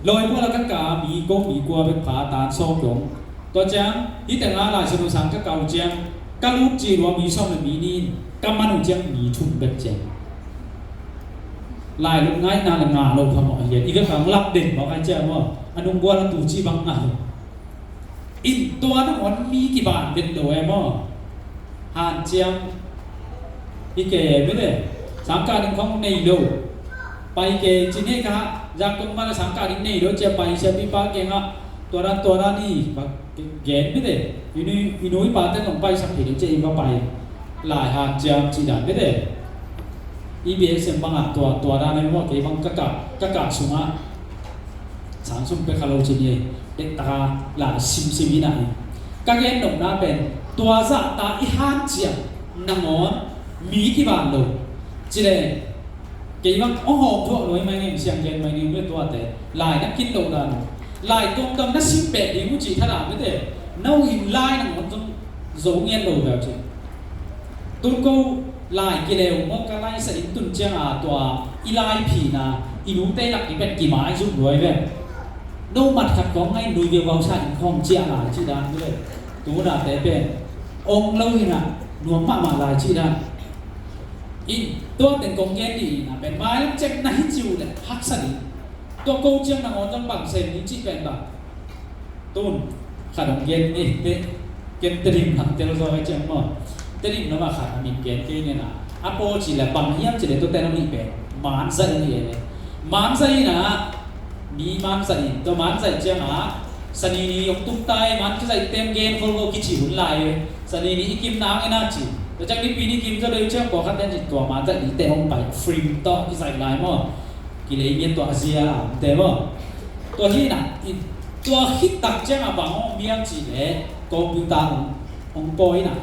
[SPEAKER 1] ลอยพวกเราก็กามีก็มีกว่าเป็นผาตาช่องหลงตัวเจียงที่แต่งงานหลายชนสารก็เก่าเจียงก็รู้จีว่ามีช่องมีนี่ก็มันเจียงมีชุมแบบเจียงลายลงง่ายนานงานเราทำอะไรอีกก็ครั้งรับเด่นบอกไอ้เจ้าว่าอนุกวาลตูจีบังงานอินตัวนั้นมันมีกี่บาทเป็นตัวเอ็มหานเจียงอีเก๋ไม่ได้สังกัดของในโลกไปเก๋จีนี่ครับจากตรงมาสังกัดในโลกจะไปเชื่อพี่ป้าเก่งอ่ะตัวนั้นนี่เก๋ไม่ได้อีนุ้ยป้าแต่ต้องไปสักทีเดี๋ยวจะอีกก็ไปหลายหานเจียงจีดันไม่ได้EBSM บางอ่ะตัวด้านนั้นว่าเกี่ยวกับกะสุมาสารสุมเป็นคาร์โลจีนี่เด็กตาหลาซิมินาก็เห็นหนุ่มน่าเป็นตัวซาตาอีฮันเจียนางอนมีกี่บาทโลจีเลยเกี่ยวกับโอ้โหพวกรวยไม่เงี้ยเสียงเย็นไม่เงี้ยไม่ตัวแต่หลายนักกินโลดานหลายตรงกันนักสิบเป็ดดีมุจีท่าไม่ได้น้าหินลายนางอนต้องโจงเงี้ยโลแบบจีตุนกูลายกิเลวมอกะไลสะอินตุนเจียงตัวอีลายผีนะอีนูเตลักอีเป็นกี่หมายสุดรวยแบบโนมัดขัดของให้นุยเววชันของเจียหลายชื่อดังด้วยตัวน่ะแต่เป็นองค์เราเห็นน่ะหนวมมาหลายชื่อดังอินตัวเป็นกงเย็นดีนะเป็นไม้เจ็บในจิวเนี่ยฮักสนิตัวโกเจียงนางอนต้องบังเซนนี่จีเป็นแบบตุนขนมเย็นนี่เป็นเก็บตริมหักเตลซอยเจียงมั้งแต่นี่น้ำมาขาดมีเกณฑ์เนี่ยนะอาโปจีแหละบางอย่างจีเลยตัวแต่เรานี่เป็นมันใส่เนี่ยมันใส่นะมีมันใส่ตัวมันใส่เจ้าหน้าสนีนี่ยกตุ้มไตมันก็ใส่เต็มเกณฑ์คนก็คิดฉีหุ่นลายสนีนี่กิมน้ำไอ้น่าจีแต่จากนี้ปีนี้กิมก็เลยเชื่อบอกขั้นตอนจิตตัวมันจะหนีเตะลงไปฟรีมต่อที่ใส่ลายมั้งกิเลสเนี่ยตัวอาเซียเตะมั้งตัวที่น่ะตัวคิดตักเจ้าบางห้องมีอย่างจีเลยคอมพิวเตอร์ของปอยน่ะ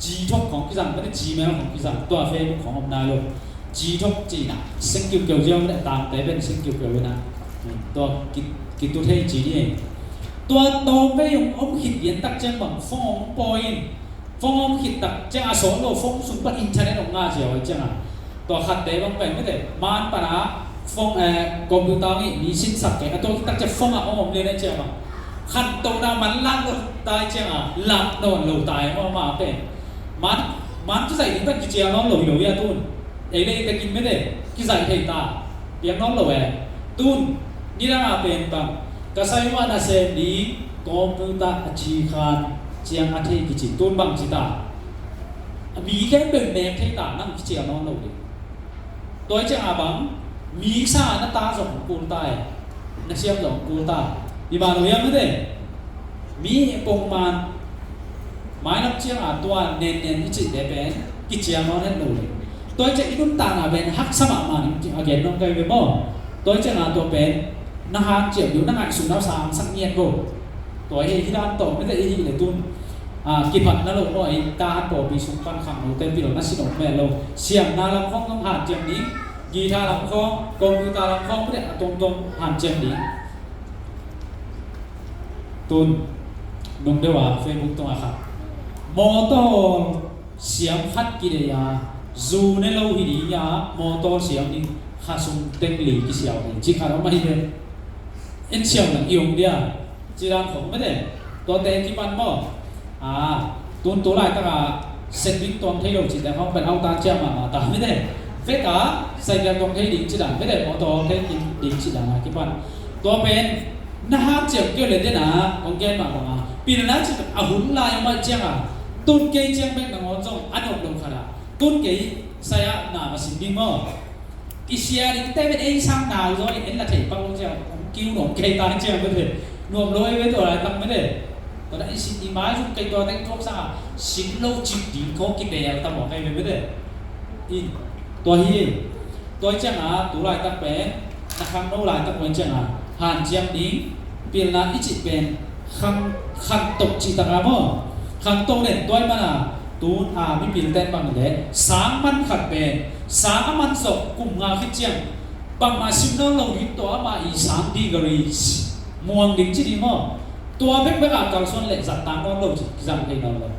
[SPEAKER 1] จีทบของพิซังไม่ได้จีแมวของพิซังตัวเฟซของอมนาโลจีทบจีน่ะเซ็งเกี่ยวเจ้าไม่ได้ตามแต่เป็นเซ็งเกี่ยวนะตัวกิตัวเทจีนี่ตัวโตไม่ยงอมขิดเย็นตักเจ้าบังฟองปอยฟองอมขิดตักเจ้าอาสอนโลฟองสุนปันอินเทอร์เน็ตของงาเจียวเจ้าตัวขัดแต่บางแปลงไม่ได้มานปะนะฟองคอมพิวเตอร์นี่มีชิ้นสักแก่ตัวตักจะฟองอ่ะอมเรียนได้เจ้าบังขัดตัวน่ะมันลักตายเจ้าหลับนอนหลับตายมาเป็นมันจะใส่ถึงตั้งกี่เจียน้องหลอยาตุนเอ้ยเลยแต่กินไม่ได้กี่ใส่เทตาเปียงน้องหลอยตุนนี่น่าเป็นแบบกษัตริย์ว่าน่าเสดีคอมพิวเตอร์จีคานเจียงอาทิตย์กี่จีตุนบางจีตามีแค่เป็นแนวเทตานั่งกี่เจียน้องหลอยตัวเจ้าอาบังมีซาหน้าตาสองกูตายนักเชี่ยวสองกูตาดีบาลอยไม่ได้มีปงมันหมายนับเชียงตัวเน้นที่จิตเดเป็นกิจยังน้องนั่นเลยตัวจะอีนุ่นต่างเป็นฮักสมามันจริงๆอาเกนน้องไกลไปบ่ตัวจะตัวเป็น นะฮะเจียบอยู่นั่งไงสุนทรสามสักเงียนโกตัวเฮที่ด้านโตไม่ได้ที่เลยตุนกิพัดนั่นโลกน้อยตาโตปีสุปันขังโลเต็มปีโลนัสิโนแม่โลเสียงนาลำคล้องต้องหานเจียมนี้กีตาร์ลำคล้องกองกีตาร์ลำคล้องไม่ได้ตรงหานเจียมนี้ตุนนุ่งเดียวว่าเฟซบุ๊กตรงอะครับมอโต้เสียงคัดกิเลยาจูในโลหิตยามอโต้เสียงนี้ข้าสุ่มเต็งหลีกี่เสียวนี่จิคาร์ไม่ได้เอ็นเสียวหนังยงเดียจีรังของไม่ได้ตัวเต็งกี่ปันบ่ตุนตัวไรตั้งแต่เซตวิ่งตรงที่เราจิตแต่เขาเป็นเอาตาเจ้ามาตาไม่ได้เฟก้าใส่กันตรงที่ดิ่งจิตไม่ได้มอโต้ที่ดิ่งจิตนะกี่ปันตัวเป็นน่าเจ็บเกี่ยวเลยนะของแกมาบอกปีนั้นจิตอาหุ่นลายมาเจ้าตุนเกย์เจ้าเป็นนังจงอันอบรมขนาดตุนเกย์ใส่หน้ามาสิบิงมั้งอีเสียนี่แต่เป็นเองช่างหนาวด้วยเห็นละเถิดปังเจ้ากิ้วหนุ่มเกย์ตาเจ้าไม่ได้หนุ่มรวยไว้ตัวอะไรตั้งไม่ได้ตอนนั้นสิ่งที่มาจุดเกย์ตัวแต่งตัวซะสิ่งโลจิตดิ่งเขาคิดได้ยังตั้งบอกให้ไม่ได้อินตัวเฮียตัวเจ้าตัวไรตั้งเป็นนักขังโนไรตั้งเป็นเจ้าหานเจียมดิ่งเปลี่ยนละอีจิตเป็นขังตกจิตตะการมั้งขังตรงเนี่ยตัวมันตูนไม่เปลี่ยนแต่บางเลยสามมันขัดเป็นสามมันสกกุมงาขึ้นเจียงบางมาสิบน้องเราหยุดตัวมาอี3 degrees มวงดิ่งจีดีมั้งตัวเป็นแบบการส่วนเล็กสัตว์ต่างกันเราจังเลยเราเลย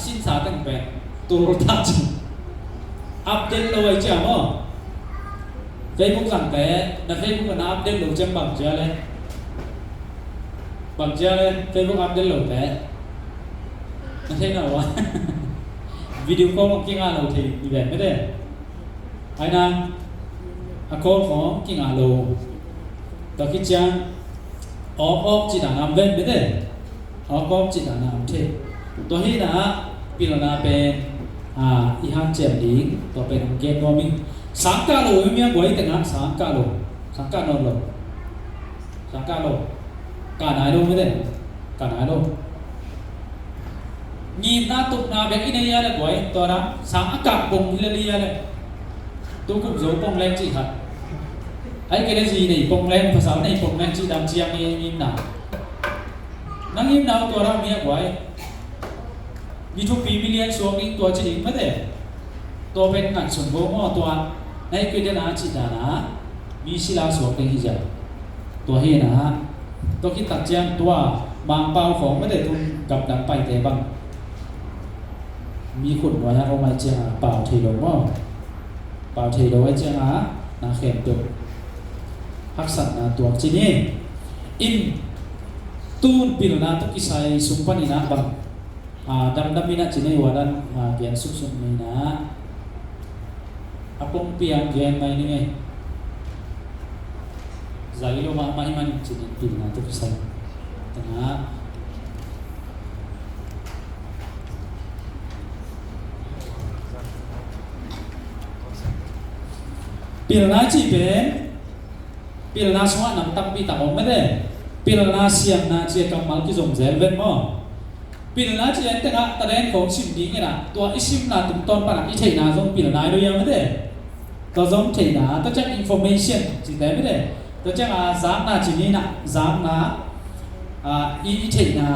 [SPEAKER 1] สินสาตั้งเป็นตัวรถทัชอัปเดตเราไว้เจ้ามั้งเฟซบุ๊กสั่งแต่ในเฟซบุ๊กมันอัปเดตเราจังบางเจ้าเลยบางเจ้าเลยเฟซบุ๊กอัปเดตเราแต่ไม่ใช่หรอวะวิดีโอคอลกิ้งอาโลทีอีแบบไม่ได้ไอ้นางอคอลของกิ้งอาโลตะกี้จังออกจิตานามเว้นไม่ได้ออกจิตานามเทตัวนี้นะปีละนาเป็นอีฮันเจ็บดิ้งตัวเป็นเกณฑ์ว่ามีสังกาโลมีอะไรบ้างแต่นะสังกาโลสังกานนโลสังกาโลการไหนโลไม่ได้การไหนโลยีน่าตุกนาเบกินนี่อะไรบ่อยตัวนั้นสังอากาศปงฮิลลีอะไรตัวก็โจปงแรงจีครับไอ้เกลือจีนี่ปงแรงภาษาในปงแรงจีดำเชียงนี่ยิ้มหนานั่งยิ้มหนาตัวเรามีบ่อยมีทุกปีมิเลียนช่วงนี้ตัวจีนไม่ได้ตัวเป็นหนักสมบูรณ์ตัวในเกลือนาจีดานะมีศิลาสวกในที่จะตัวเฮนะตัวคิดตัดเจียงตัวบางเปล่าของไม่ได้ทุนกับดังไปแต่บางมีคนว่าเอามาเจ้าเปล่าเทโลว่าเปล่าเทโลไว้เจ้านาเข็มตัวฮักษณะตัวจีนี่อินตูนปีละนาตุกิสัยสุพรรณีนะบังดำมินะจีนี่ว่าดันเปลี่ยนสุขนี่นะapung piang gen mai ni ngai zali lo ma mai manจีนี่ปีละนาตุกิสัยtengahปีละนาจีเป็นปีละนาสวะนำตั้งปีตาอมไม่ได้ปีละนาเสียงนาเจียกำมัลกิจงเซลเวนมั้งปีละนาเจียนแต่ละตะเรนของสิมดีไงนะตัวอิสิมนาตุ้มต้นปนักอิเทนาจงปีละนาดูยังไม่ได้ตัวจงเทนาตัวจะ information จีได้ไม่ได้ตัวจะจามนาจีนี่นะจามนาอิเทนา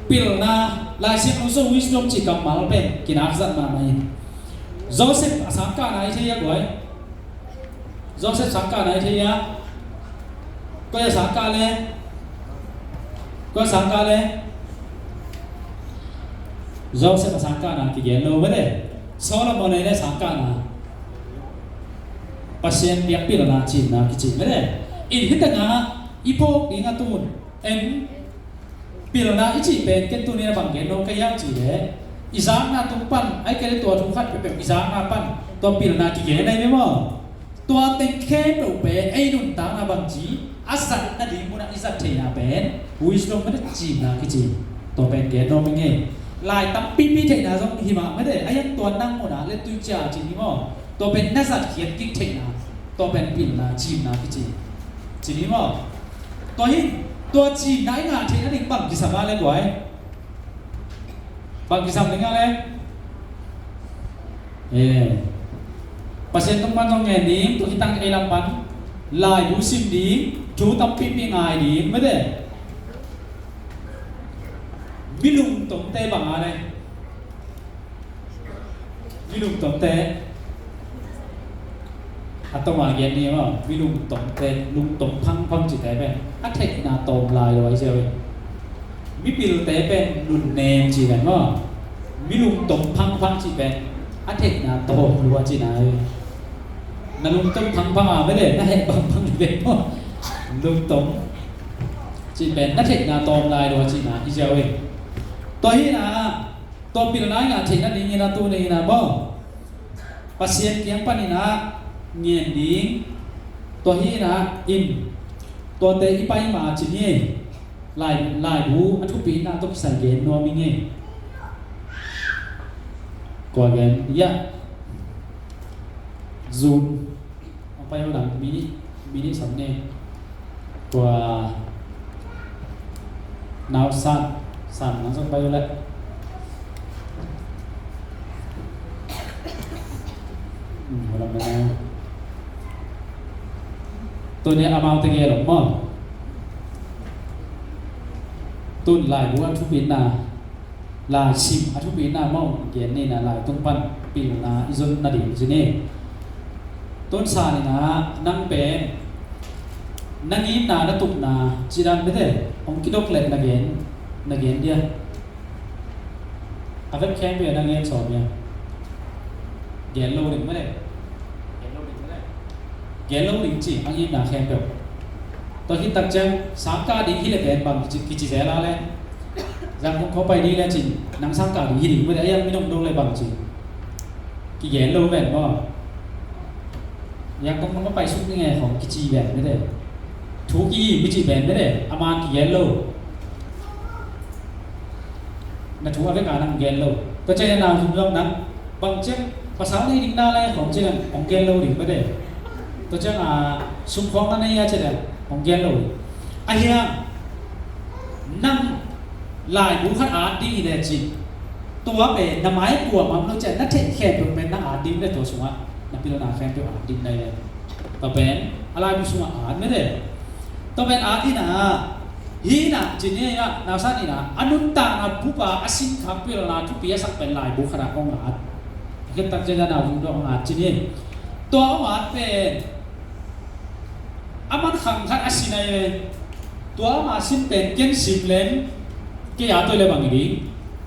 [SPEAKER 1] ปีละนาลายเสียงของโซวิสลมจีกำมัลเป็นกินาจัดมาไหมโจเซฟสังกัดไหนใช่ยังไงโจเซฟสังกัดไหนใช่ยังก็จะสังกัดเลยก็สังกัดเลยโจเซฟสังกัดนะที่เย็นโลไม่ได้โซลาโมเน่สังกัดนะปัสเซียนเปียกปีละนาจีนนะกิจไม่ได้อินที่แต่งาอีพวกนี้งาตูนเอ็นปีละนาอิจิเป็นเกตุเนียบางเกนโลก็ยังจีเลยอีสามนาตุ้มปั้นไอ้แกเลยตัวทุ่งขัดเป็นอีสามนาปั้นตัวปีละนากี่เกนได้ไหมวะตัวเต็งแค่หนูเป็นไอ้หนุ่มตานาบางจีอาศัยนั่นดีมุนักอิสัตเทียเป็นวิสโลไม่ได้จีนนะกี่จีตัวเป็นเกนโนเป็นไงลายตั้มปีปีเทียนาจงหิมะไม่ได้ไอ้ยังตัวนั่งมุนักเล่นตุจ่าจีนี่มั้งตัวเป็นนักสัตว์เขียนกิ๊กเทียนาตัวเป็นปีละนาจีนนะกี่จีจีนี่มั้งตัวหินตัวจีนไหนงานเทียนนั่นเองบังกี่สมาเลยกว่าบางkisah mendengar pasien tempat tong ngeni tu kita ke lampan ลายบูซิมดีจูตัมปิปิงายดีไม่ได้วิลุงตงเตบังอะไรวิลุงตงเตอัตมาเย็นนี่ว่าวิลุงตงเตลุงตงพังพังจิตแต่เป็นอัตเทกนาโตมลายไว้เชียววิปิลเตเป็นรุนเนมจีกันว่าวิลุงตงพังพังจิตเป็นอัตเทกนาโตมรัวจีนายนั่นลุงตงพังพังไม่ได้นั่นเองพังพังเป็นว่าลุงตงจีเป็นอัตเทกนาโตมลายรัวจีนายเชียวตัวนี้นะตัวปิลนายงานเทนั่นนี่นะตัวนี้นะบ่ภาษาเกี่ยงปนินะเงียนดิ้งตัวนี้นะอินตัวเตอีไปมาจีนี่ลายบูอันทุปีนะต้องใส่เกณฑ์นัวมิงเงก่อนเกณฑ์ยะซูมเอาไปเอาหลังมินิสำเนียงกว่าหนาวสั่นนั่งสักไปแล้วเราไม่ได้ตัวนี้อามาตะเกียหรอกมั้งตุนลายบัวทุบินนาลายชิมทุบินนามั่งเกียนนี่นะลายตุ้งปั้นปีนนาอิจนนาดิจิเน่ต้นซานี่นะนั่งเป็นนั่งยิ้มนาและตุกนาจีรันไม่ได้องคิดอกเล็กนักเรียนเดียอาเวกแข่งเบียนักเรียนสอบเนี่ยเกียนโลหนึ่งไม่ได้เกียนโลหนึ่งจีอันยิ้มนาแข่งเดียวตอนที่ตักเจ้าสามการดีที่เล็กบางกิจเสนาเลยยังคงเข้าไปนี่แล้วจริงนังสามการดีที่ดีไม่ได้ยังไม่ต้องโดนเลยบางจริงกี่เกียนโลแบบว่ายังต้องมันก็ไปชุดยังไงของกิจแบบไม่ได้ทุกยี่มิจิแบบไม่ได้อามากี่เกียนโลนักถูกอเมริกานั่งเกียนโลตัวเจ้าหน้าที่ยอมนั้นบางเจ้าภาษาในดิ่งนาเลยของเจ้าของเกียนโลดิ่งไม่ได้ตัวเจ้าสุ่มของนั่นนี่เจ้าของเกียนโลไอ้ยังนั่งลายบุคคลอาร์ดีเนี่ยจริงตัวเป็นน้ำไม้กลัวมันเราจะนัดเทแค่เป็นนักอาร์ดีได้ตัวสมว่านักพิจารณาแค่เป็นอาร์ดีได้ตัวเป็นอะไรบุษมาอาร์ไม่ได้ตัวเป็นอาร์ดีนะฮีนะจริงเนี่ยนาซานี่นะอนุตตานะผู้ป่าอาศินขับพิจารณาทุกปีสักเป็นลายบุคคลของอาร์ก็ตั้งใจจะนาวุ้งของอาร์จริงเนี่ยตัวของอาร์เป็นอามันขังขัดอาศินเลยตัวอาศินเป็นเก่งสิบเลนกี่อาตัวเลยบางที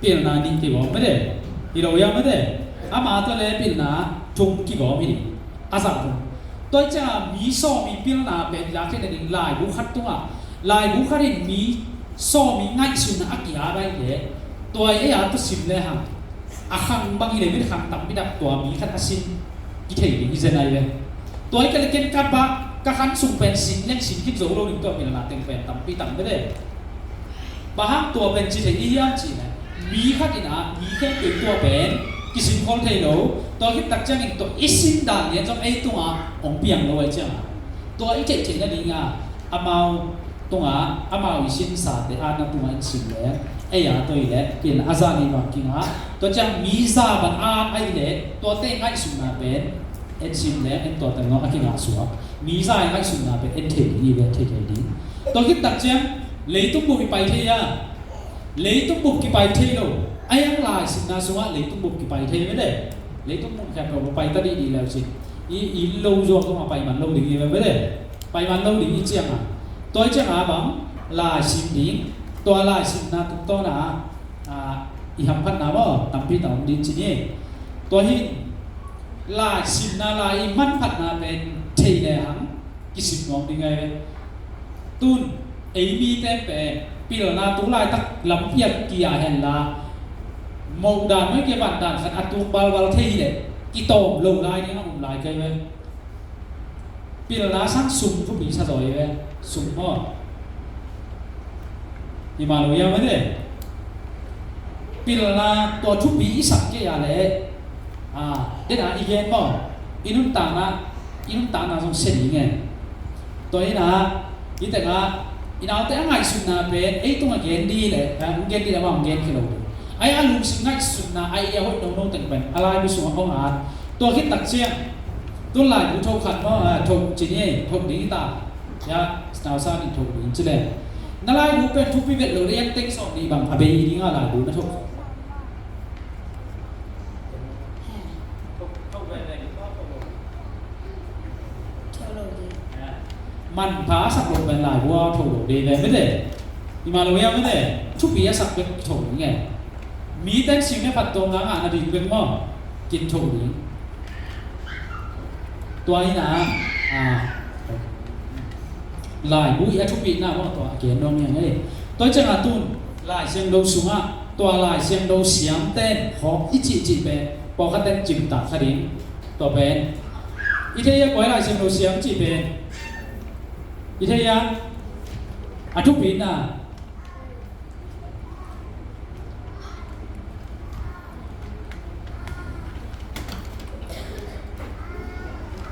[SPEAKER 1] พิจารณาดิ้งที่บอกไม่ได้ที่เรายังไม่ได้อามาตัวเลยพิจารณาทุ่งกี่บอกไม่ได้อาศัยตัวจะมีโซ่มีพิจารณาเป็นหลักที่ในลายบุคคลตัวลายบุคคลมีโซ่มีง่ายสุดนะอากี่อะไรเลยตัวไอ้อาตัวสิบเลยฮะอาขังบางทีเลยไม่ได้ขังต่ำไม่ดับตัวมีขัดอาศินกี่เท่ดีกี่เจนอะไรเลยตัวไอ้ก็เลยเก่งกับบ้าก็ขันสุ่มเป็นสิ่งเล่นสิ่งที่โจโรหนึ่งตัวเป็นหลักเต็มเป็นต่ำปีต่ำไม่ได้บางตัวเป็นจิตที่ยากจริงนะมีขัดอินะมีแค่ตัวเป็นกิสินคนไทยเราตัวที่ตักจังอีกตัวอิสินด่านเนี่ยจะไอ้ตัวองเปียงเราไอ้เจ้าตัวไอ้เจ็ดนั่นเองอ่ะอามาตัวอามาอิสินศาสตร์แต่อาณาตัวอิสินเลยไอ้ยาตัวอีเล่เป็นอาจารย์นี่บอกกินฮะตัวจังมีซาบันอาไอ้เล่ตัวเต้งไอ้สุนนะเป็นเอ็นซิมเล่เอ็นตัวแต่งงานกินอาสัวมีซาไอ้สุนนะเป็นเอ็นเทนี่เป็นเทดีตัวที่ตักจังเลยตุ้มบุกไปเที่ยเลยตุ้มบุกไปเที่ยวไอ้ยังลายสินาสัวเลยตุ้มบุกไปเที่ยวไม่ได้เลยตุ้มบุกแค่เราไปตัดดีแล้วสิอีโลโจก็มาไปมันโลดีไม่ได้ไปมันโลดีเจียงอ่ะตัวเจียงอ่ะบังลายสินนี้ตัวลายสินนาตุ้มต้นอ่ะอีหัมพันนาว่าตั้มพี่ตั้มดินจีนี่ตัวนี้ลายสินนาลายมันพันนาเป็นเที่ยวหังกิสิบมองดีไงตุนไอ้มีแต่เป็นปีละนาตัวลายตักลำเพียบกี่อาเห็นละมองด่านไม่เกี่ยวกับด่านขันอัตุบาลวาลเทียกี่โตลงลายนี่นะผมลายกันเลยปีละนาสั่งสุ่มทุกปีซะจ่อยเลยสุ่มพ่อยี่มาเลยยังไม่ได้ปีละนาตัวทุกปีสักกี่อะไรเดี๋ยวนะอีกอย่างบ่อินุต่างนะตรงเส้นยังไงตัวนี้นะยี่แต่ละอินาแต่ง่ายสุดนะเป็นไอ้ตัวเกณฑ์ดีเลยเกณฑ์ดีแล้วว่าเกณฑ์กี่โลไอ้อาลุงสิ่งง่ายสุดนะไอ้ยาหัวโน้ตแต่งเป็นอะไรดูสมองอาร์ตัวคิดตัดเชียง ตุนหลายผู้ทกขัดว่าทกจีนี่ทกนี้ตายาสตาร์ซ่านี่ทกนี้จิเลนั่นหลายผู้เป็นทุกพิเวทเราเรียนเต็งสองนี้บางอเบยนี่ก็หลายผู้นะทกมันพาสักลงเป็นหลายว่าถูกดีเลยไม่ได้ที่มาเราเรียกไม่ได้ทุกปีสักเป็นถูกยังไงมีแต่สิ่งที่ผัดตรงนั้นอดีตเป็นหม้อกินถูกนี้ตัวนี้นะหลายผู้อีกทุกปีหน้าว่าตัวเกี่ยนดงอย่างไรตัวจังหวัดตุนหลายเสียงดงสูงอ่ะตัวหลายเสียงดงเสียงเต้นหอบอิจิจิเป็นพอเขาเต้นจิมตักขดิ้งตัวเป็นอีเทียปล่อยหลายเสียงดงเสียงจิเป็นอีเทียทุกปีหน้า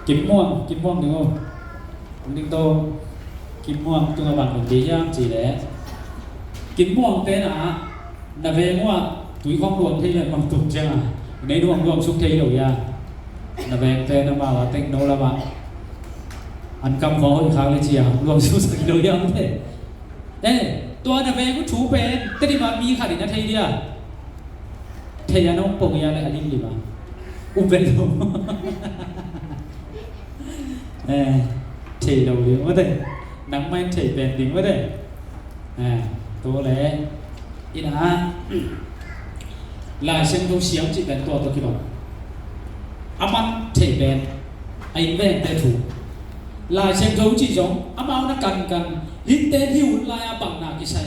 [SPEAKER 1] กิมม่วงหนึ่งหนึ่งโตกิมม่วงตัวบังหนึ่งดีย่างจีแหละกิมม่วงเต้นนาเวม่วงตุยข้องรวมที่เป็นบางตุ่มใช่ไหมในดวงชุกเทียอยู่ยานาเวเต้นมาว่าเต็งโนละมาอันกำขออีกครั้งเลยเชียรวมชุกสักกิโลย่างเต้ตัวนาเวก็ถูเป็นแต่ที่มามีขาดินาเทียเทียน้องปงยาเลยอันนี้ดีมาอุเป็นลมเทđầu đi mất đấy nắng mai thể bền đỉnh mất đấy tôi lẽ in là xem đâu xiêm chỉ bền to tôi kêu aman thể bền anh bền thể thủ là xem đâu chỉ giống amao nó cần hít tế hiu lại bằng nào cái sai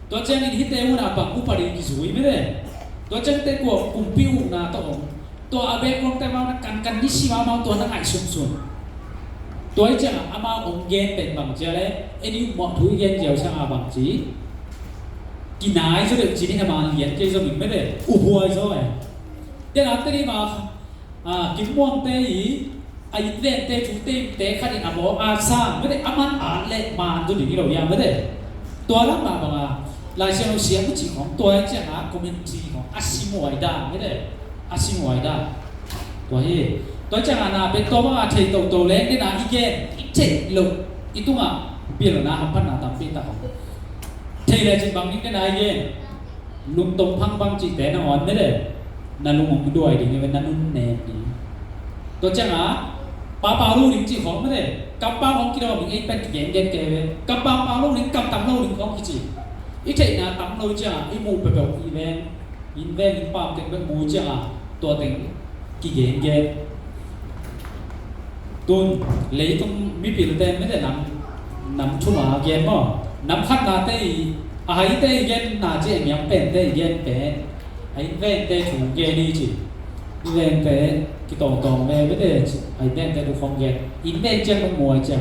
[SPEAKER 1] tôi chân đi hít tế una bằng upari cái suy mất đấy tôi chân tế của cùng piu na tôi abe con tế mau nó cần đi xí mau tôi nó ngại xuốngตัวจะอามาองเย็นเป็นบางเจ้าเลยไอ้นี่หมดทุกเย็นเจ้าช่างอาบางจีกินไหนจะเด็กจีนี่ทำมาเย็นเจ้ามิไม่ได้อุบัติใช่ไหมเดี๋ยวนั้นที่มากินม่วงเตยไอ้เล่นเตยชุดเตยขัดอินอาบอกอาซาไม่ได้อามันเล่นมาตัวนี้เราอย่างไม่ได้ตัวนั้นมาบอกลายเส้นเราเสียงจีของตัวจะคอมเมนต์จีของอาซิโมไอด้าไม่ได้อาซิโมไอด้าตัวนี้ตัวจังอาณาเป็นตัวว่าเทโตเล็กนี่นะอีเกนอีเจลงอีตัวอ่ะเปลี่ยนแล้วนะฮัมพันนาตามปีตาของเทเลยจีบางนี่ก็ได้เย็นลุงตรงพังบางจีแต่นอนไม่ได้นั่นลุงมันด้วยดิเนี่ยเป็นนั่นนุ่นแนบดีตัวจังอ่ะป้าเปาลูกหนึ่งจีของไม่ได้กับป้าของกิโลหนึ่งเองเป็นเย็นเย็นแกเลยกับป้าเปาลูกหนึ่งกับตำลูกหนึ่งของจีอีเทน่ะตำลูกจ้าอีมูไปแบบอีเวนอินป้าเต็งเป็นมูจ้าตัวเต็งกี่เย็นเย็นตุนเลยต้องมีปีละเต้ไม่ได้นำชุ่มอาเย็นมั้งนำขัดนาเต้ไอ้เต้เย็นนาเจียงยังเป็นเต้เย็นเป็นไอ้เว้นเต้ถูกเย็นนี่จีเว้นเต้กี่ตองไม่ได้ไอ้เว้นเต้ถูกฟองเย็นอินเว้นเจียงต้องมวยเจียง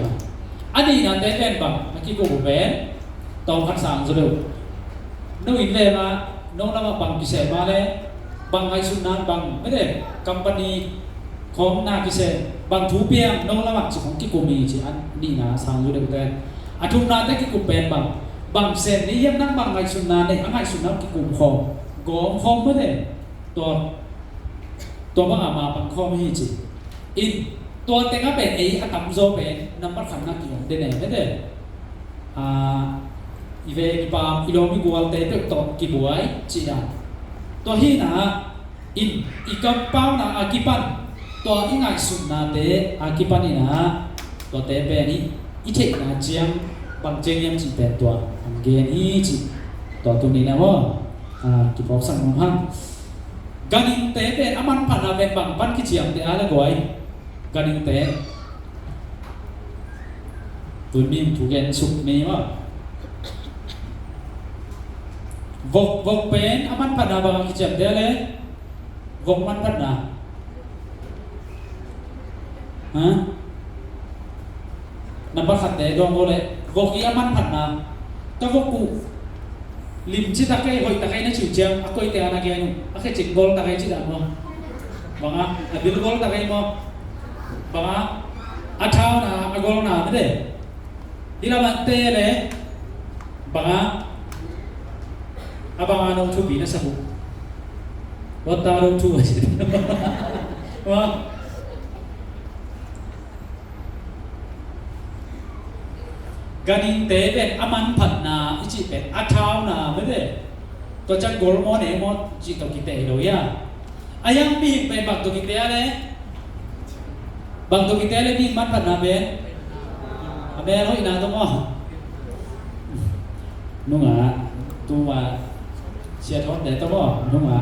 [SPEAKER 1] อันนี้นั่นเต้เว้นบังเมื่อกี้กูเว้นตองขัดสั่งสุดนู้นอินเว้นมาโน้นแล้วมาบังพิเศษมาเลยบังไอ้สุนัขบังไม่ได้กัมปานีของนาพิเศษบางทุเปียงน้องละวังของกิโกมีจีอันนี่นะสางอยู่เด็กแต่อาทุนนาแต่กิโกเป็นบางเซนนี่ยังนั่งบางไงสุนนาเนี่ยอันไงสุนนากิโกคองกองคองไม่ได้ตัวบางอามาบางคองไม่จีอินตัวเต็งก็เป็นไอ้อัตมโซเป็นน้ำมันขันนักอยู่เด่นไม่ได้อีเวกิปาอีโลมิกัวเตะเป็นตัวกิบวยจีอันตัวฮีนะอินอีกับเป้านะอากิปันตัวที่งานสุนนาเตะอากิปันนี่นะตัวเตะเป็นนี่อีเทนะเจียงบางเจียงยังจีเป็นตัวอันเกนอีจีตัวตัวนี้นะว่ากิบอกสั่งของพังการิงเตะเป็นอามันผ่านเป็นบางปันกิเจียงเตะอะไรก่อยการิงเตะตัวนี้ถูกเกนสุกนี้ว่าวกเป็นอามันผ่านบางกิเจียงเตะเลยวกมันผ่านนับขัดแต่ดองโง่เลยวกยามันผัดนาก็วกกูลิมจิตตะไคร้หอยตะไคร้นั่นชิวเจียงaku itu anak yang aku cek gol tะไคร้จิตapa bang ambil gol tะไคร้mau bang atau na gol na ada hilang teh le bang abang anu tu bina sabu wat taruh tu aja wah ganing te ben aman phat na ichi ben athau na mede to chan gormo ne mo chi to kite lo ya ayang bi pe bak to kite ale bak to kite ale bi man phat na ben abe hoi na to mo nunga tu wa sia thot de to mo nunga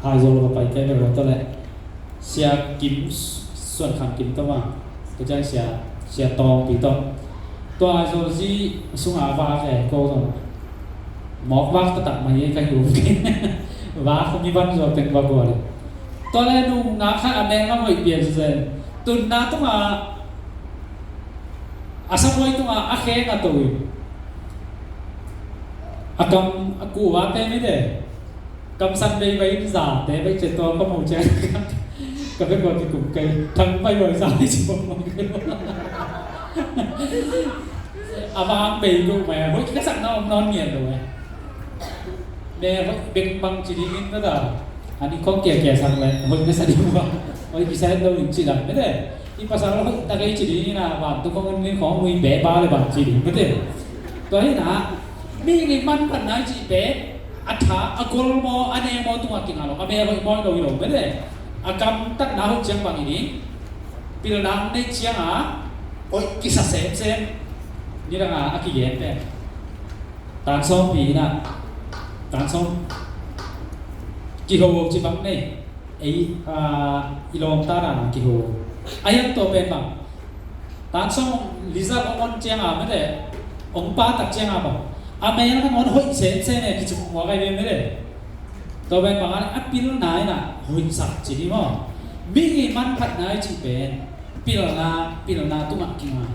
[SPEAKER 1] ha zo lo pai ke lo to le sia kimส่วนคำกินก็ว่าก็จะเสียตองปีตองตัวไอโซซีสุงาวาแก่ก็ต้องหมอกว่าก็ตัดมาเยอะกันอยู่ว่าเขามีวันจะเป็นว่าก่อนตัวแรกดูงาข้างอันแดงก็ไม่เปลี่ยนเส้นตุนน้าต้องมาอาศัยต้องมาอาเคกันตัวอากำอากูว่าเต้ไม่ได้กำสันไปไปจ่าแต่ไปเจตัวก็มองใจก็เป็นคนที่กลุ่มเกย์ทั้งไปบริษัทที่ชิบมองกันอาบางปีกูแม่เฮ้ยแค่สั่งนอนเงียบเลยแม่เป็นบางจีนี่ก็ได้อันนี้เขาเกี่ยสั่งเลยเฮ้ยไม่สะดวกว่าเฮ้ยพิเศษเราหนึ่งจีนไม่ได้ที่ภาษาเราตะเกียจีนี่นะว่าตัวคนนี้ของมีเบบ้าเลยบางจีนไม่ได้ตัวนี้นะมีเงินมันปันไหนจีเบอัฐาอกลโมอันเอโมตัวกินอะไรก็แม่เฮ้ยมองเราอยู่ไม่ได้agam tak nahu jang bang ini pilnang ne chiang oi kisah sem ni dang aki yen pe tan som pi na tan som ki ho chi bang ne ei ilom ta ra ki ho ayam to pe bang tan som liza on chiang ma de ong pa tak chiang ba ame na ngon hoi sem ne ki chu wa kai me deตัวเป็นบางอันปิลนายน่ะหุ่นสักจีนี่มั้งมีมันพัดนายจีเป็นปิลนาตุ้งกินมา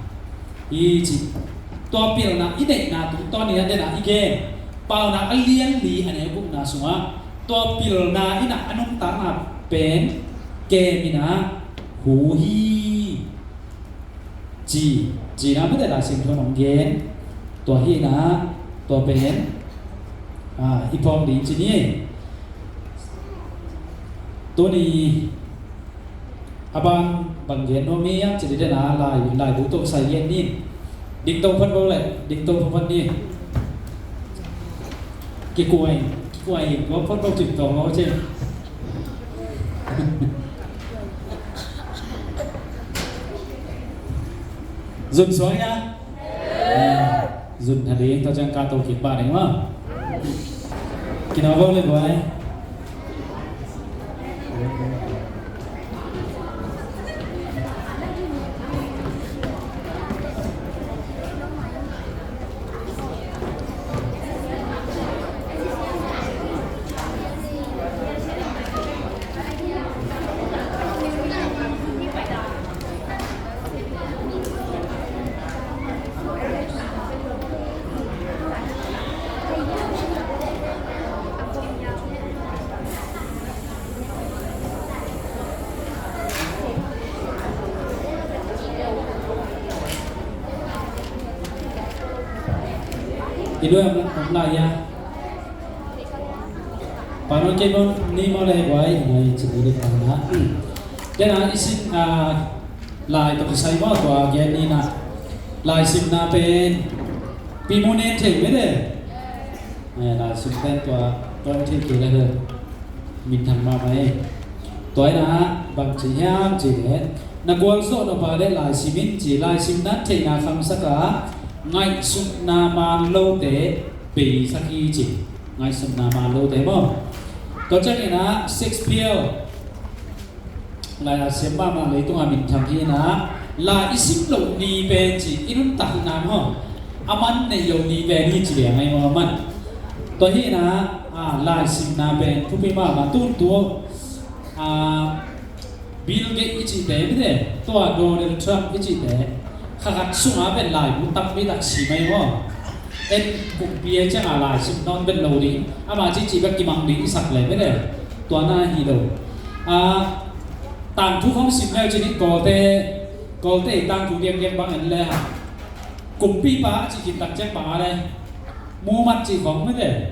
[SPEAKER 1] อีจีตัวปิลนาอีเด็กนาตุ้งตอนนี้เด็กนาอีเกเปล่านาเลี้ยงลีอันนี้กุนาสัวตัวปิลนาอีน่ะอนุตานาเป็นเกมินาหูฮีจีนะไม่ได้ละสิ่งที่น้องเกนตัวฮีนะตัวเป็นอีพองดีจีนี่ตัวนี้บางเย็นโนมียังจะได้นาลายดูตัวใส่เย็นนี่ดิ่งตรงพันโบเลยดิ่งตรงพันนี่กี่กวยว่าพันโบจิตตรงเขาใช่จุนสวยนะจุนทะเลตัวจังการตัวกินบ้านเองมั้งกินเอาเลยกวยอีด้วยผมลายยาปานเก็บนี่มาเลยไว้ในจุดนี้กันนะเดี๋ยวนะอีสิลายตัวใช้ว่าตัวแกนี่นะลายสิบนาเป็นปีโมเนถึงไม่ได้ลายสิบเป็นตัวที่เกี่ยวเลยมีทางมาไหมตัวนะบางจีห้ามจีเนี่ยนักวนโซนออกมาได้ลายสิบินจีลายสิบนั้นถึงนาคำสักngay sum na ma lâu tế bị sắc y chỉ ngay sum na ma lâu tế không có chắc là Shakespeare là xem ba mà lấy tung mình thằng kia là isim lâu ni về chỉ inun tak nam không aman này lâu ni về ni chỉ để ngay mà aman tôi nghĩ là sim na về thu phí mà tuân tua Bill Gates chỉ tế biết đấy tua Donald Trump chỉ tế khắc sung á bên lại cũng tập với đặc sĩ mấy không em cũng bia chắc là sung non bên đầu đi mà chỉ các cái bằng đi sạch lại với đấy toàn là gì đâu tàng thu không xịt theo chỉ có thể tàng thu game bằng anh lẽ cùng pi bá chỉ đặt check bá đây mua mặt chỉ không với đấy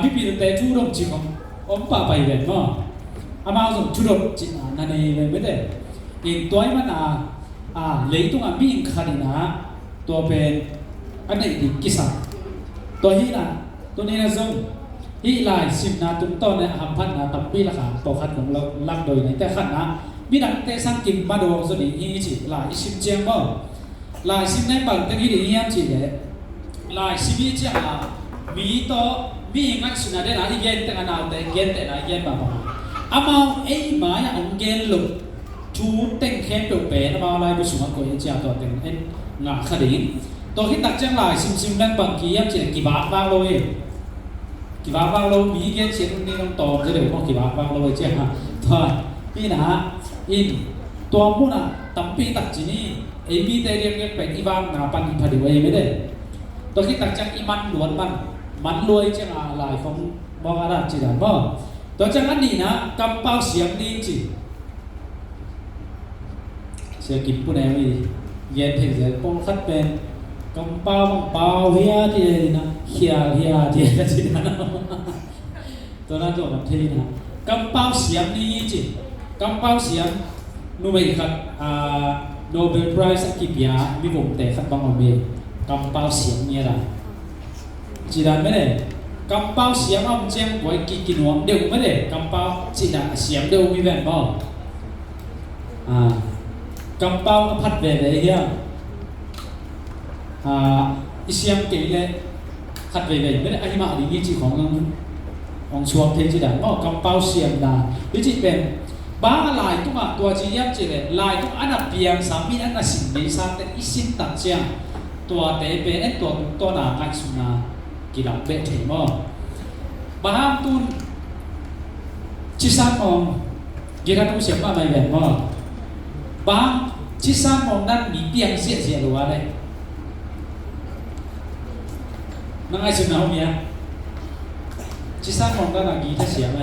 [SPEAKER 1] biết bị tế thu đồng chỉ không ốm bà bày về mà mà dùng thu đồng chỉ là này với đấy thì tối mà lấyตัวมีอินคารินะตัวเป็น อันนี้ดิกิสาตัวฮีน่ะตัวนี้นะซงฮีลายสิบนาตุ้มต้นเนี่ยหำพันนาตับปีละขาตัวขัดของเราลักโดยในแต่ขัดนะมีดังเตสังกิมมาดูส่วนนี้ฮีจิลายสิบเจียงบ่ลายสิบในบางตั้งฮีดีฮีจิเลยลายสิบเจียงมีตัวมีงั้นสุนัขเดน่ะที่เย็นแต่กันเอาแต่เย็นแต่ไหนเย็นมาบ่อามาไอ้หมาอย่างองเกลลุชูเต็งแค่เปเปนะมาลายไปสุนัขก็ยังจะตัวเต็งเอ็นงาขดิงตัวที่ตักจังลายซิมแบงบางกี้ยังจะกี่บาทบ้างเลยกี่บาทบ้างเลยมีเกณฑ์เสียงนี่ต้องตอบจะเดี๋ยวต้องกี่บาทบ้างเลยเจ้าตัวพี่นะอินตัวมุน่ะตั้มปีตักจีนี่ไอ้มีแต่เรียกไปที่บ้านนาปันพอดีไว้ไม่ได้ตัวที่ตักจังอีมันล้วนมันรวยจังลายของบอกอะไรจีน่ะบ่ตัวจังอันนี้นะกำเป้าเสียงดีจีเสียกินผู้ใดไม่เย็นถึงจะป้องคัดเป็นกำเป้าเฮียที่นะเฮียที่จีน่ะตัวนั้นตัวกับที่นะกำเป้าเสียงดีจีกำเป้าเสียงนู่นไปครับNobel Prize สักกี่ปีมีผมแต่ขัดบางวันเบกำเป้าเสียงเนี่ยละจีน่ะไม่ได้กำเป้าเสียงอ้อมเจียงไว้กินหัวเดี๋ยวไม่ได้กำเป้าจีน่ะเสียงเดี๋ยวมีแว่นบ่กำเป้าพัดเบเลยเฮียอีเสียงเก่งเลยขัดเบเลยไม่ได้อธิมาดีงี้จีของช่วงเทจีน่ะบ่กำเป้าเสียงได้วิจิเป็นบางลายตุ้งตัวจียับจีเลยลายตุ้งอันดับเพียงสามีอันนั้นสิ่งนี้สักแต่อีสินตัดเจียงตัวเตะเป็นตัวหนาไงสุนากีฬาเบสเทมบางตุนชิซันมองกีฬาตุ้งเสียงว่าไม่แบบว่าบางชิซันมองนั้นมีเพียงเสียหรือว่าอะไรนั่งไงสุนาหัวเมียชิซันมองนั้นกีฬาเสียไหม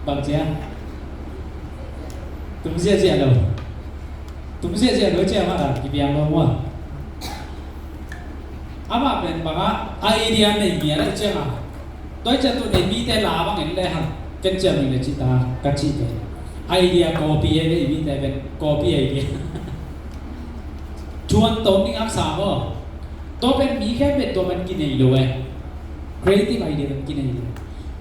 [SPEAKER 1] บางเจ้าตุ้งเสียเลยตุ้งเสียเลยเจ้ามากี่ปีแล้ววะอามาเป็นบางไอเดียในมีอะไรเจ้าโดยจะตัวในมีแต่ลาบางอย่างเลยฮะเป็นเจ้ามีเลยจิตากัจจิเป็นไอเดีย copy เลยมีแต่เป็น copy ไอเดียชวนตัวนี้อักษรว่าตัวเป็นมีแค่เป็นตัวมันกินเองเลย creative idea มันกินเอง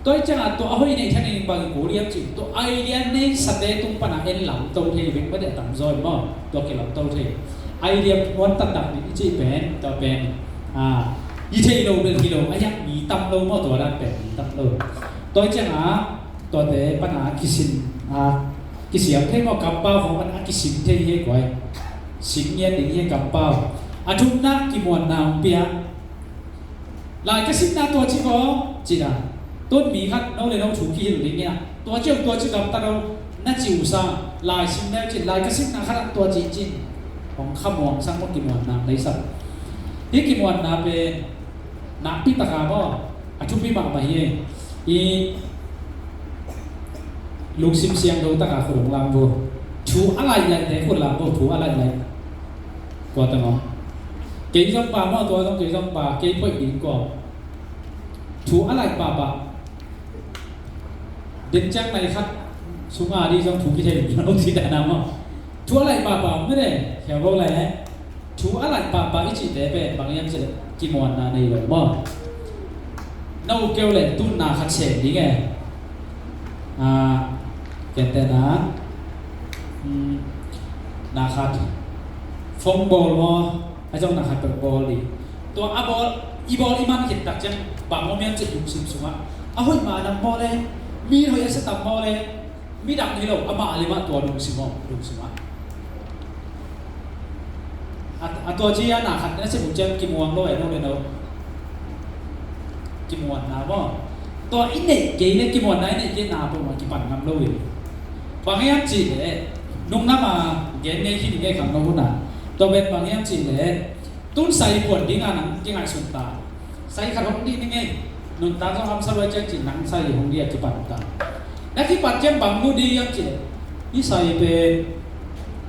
[SPEAKER 1] ตัวจังตัวเอาให้ในท่านเองบางคนเรียกจิตตัวไอเดียในสเตตุงปนาเอ็นหลังตัวเทวิไม่ได้ตั้งใจมั้งตัวเกี่ยวกับตัวเทไอเดียวันตัดดับนี่จีเป็นตัวเป็นยี่เทโลเป็นกิโลไอ้ยังมีตั้มโลมั้งตัวนั้นเป็นตั้มโลตัวจังตัวเตปัญหากิสินกิเสียงเทมกับเป้าของปัญหากิสินเทเยกไว้สิงเงี้ยดิ่งเงี้ยกับเป้าทุกนักกิมวนนาวเปียหลายกิสินนาตัวจีก็จีน่ะต้นมีครับน้องเลยน้องถูกขี้หรือเนี่ยตัวเจ้าตัวจีกับตาเราน่าจิ๋วซาลายสินแล้วจีลายกิสินนะครับตัวจีจินของขมวงสร้างกิมวนนาในสัตว์ที่กิมวนนาเป็นนักพิตากาบ่ทุกปีมาเฮียลูกซิมเสียงดูตากาคนลำโบถูอะไรใหญ่แต่คนลำโบถูอะไรใหญ่กว่าตั้งอ๋อเกี่ยงปาว่าตัวต้องเกี่ยงปาเกี่ยงพ่อหญิงก่อนถูอะไรปาเด่นจังไหนครับสุมาดีต้องถูกที่เท่น้องสีแดงน้ำอ่ะถูอะไรปาไม่ได้แค่บอกอะไรฮะถูอะไรปาอีจิตแต่เป็นบางอย่างจะกิมวนนาในหลวงบ่น้องเกี่ยวเลยตุ้นนาขัดเสียดีไงเกิดแต่นาขัดฟงบอลว่าไอ้เจ้านาขัดเป็นบอลดิตัวบอลอีบอลอีมันเห็นตักจังบางโมเมนต์จะยุ่งซิมสุมาเอาหุ่นมาดังบอลเลยมีหอยสตับบอลเลยมีดังนี่เราเอามาอะไรมาตัวดุสิมาตัวเจียนาขัดนั่นสิผมจะกิมวงด้วยน้องเลยเนาะกิมวงนาบ่ตัวอินเนี่ยเกย์เนี่ยกิมวงไหนเนี่ยเกย์นาผมว่ากิปั่นน้ำเลยบางอย่างจีเลยนุ่งน้ำมาเกย์เนี่ยคิดยังไงขังเราหุ่นน่ะตัวเป็นบางอย่างจีเลยตุ้นใส่ปวดดิ้งอ่ะนังยังไงสุดตาใส่ขัดห้องดีนี่ไงนุ่นตาต้องทำสลายใจจีนังใส่ห้องดีกิปั่นตาและที่ปัจจัยบางนู่นดียังจีนี่ใส่เป็น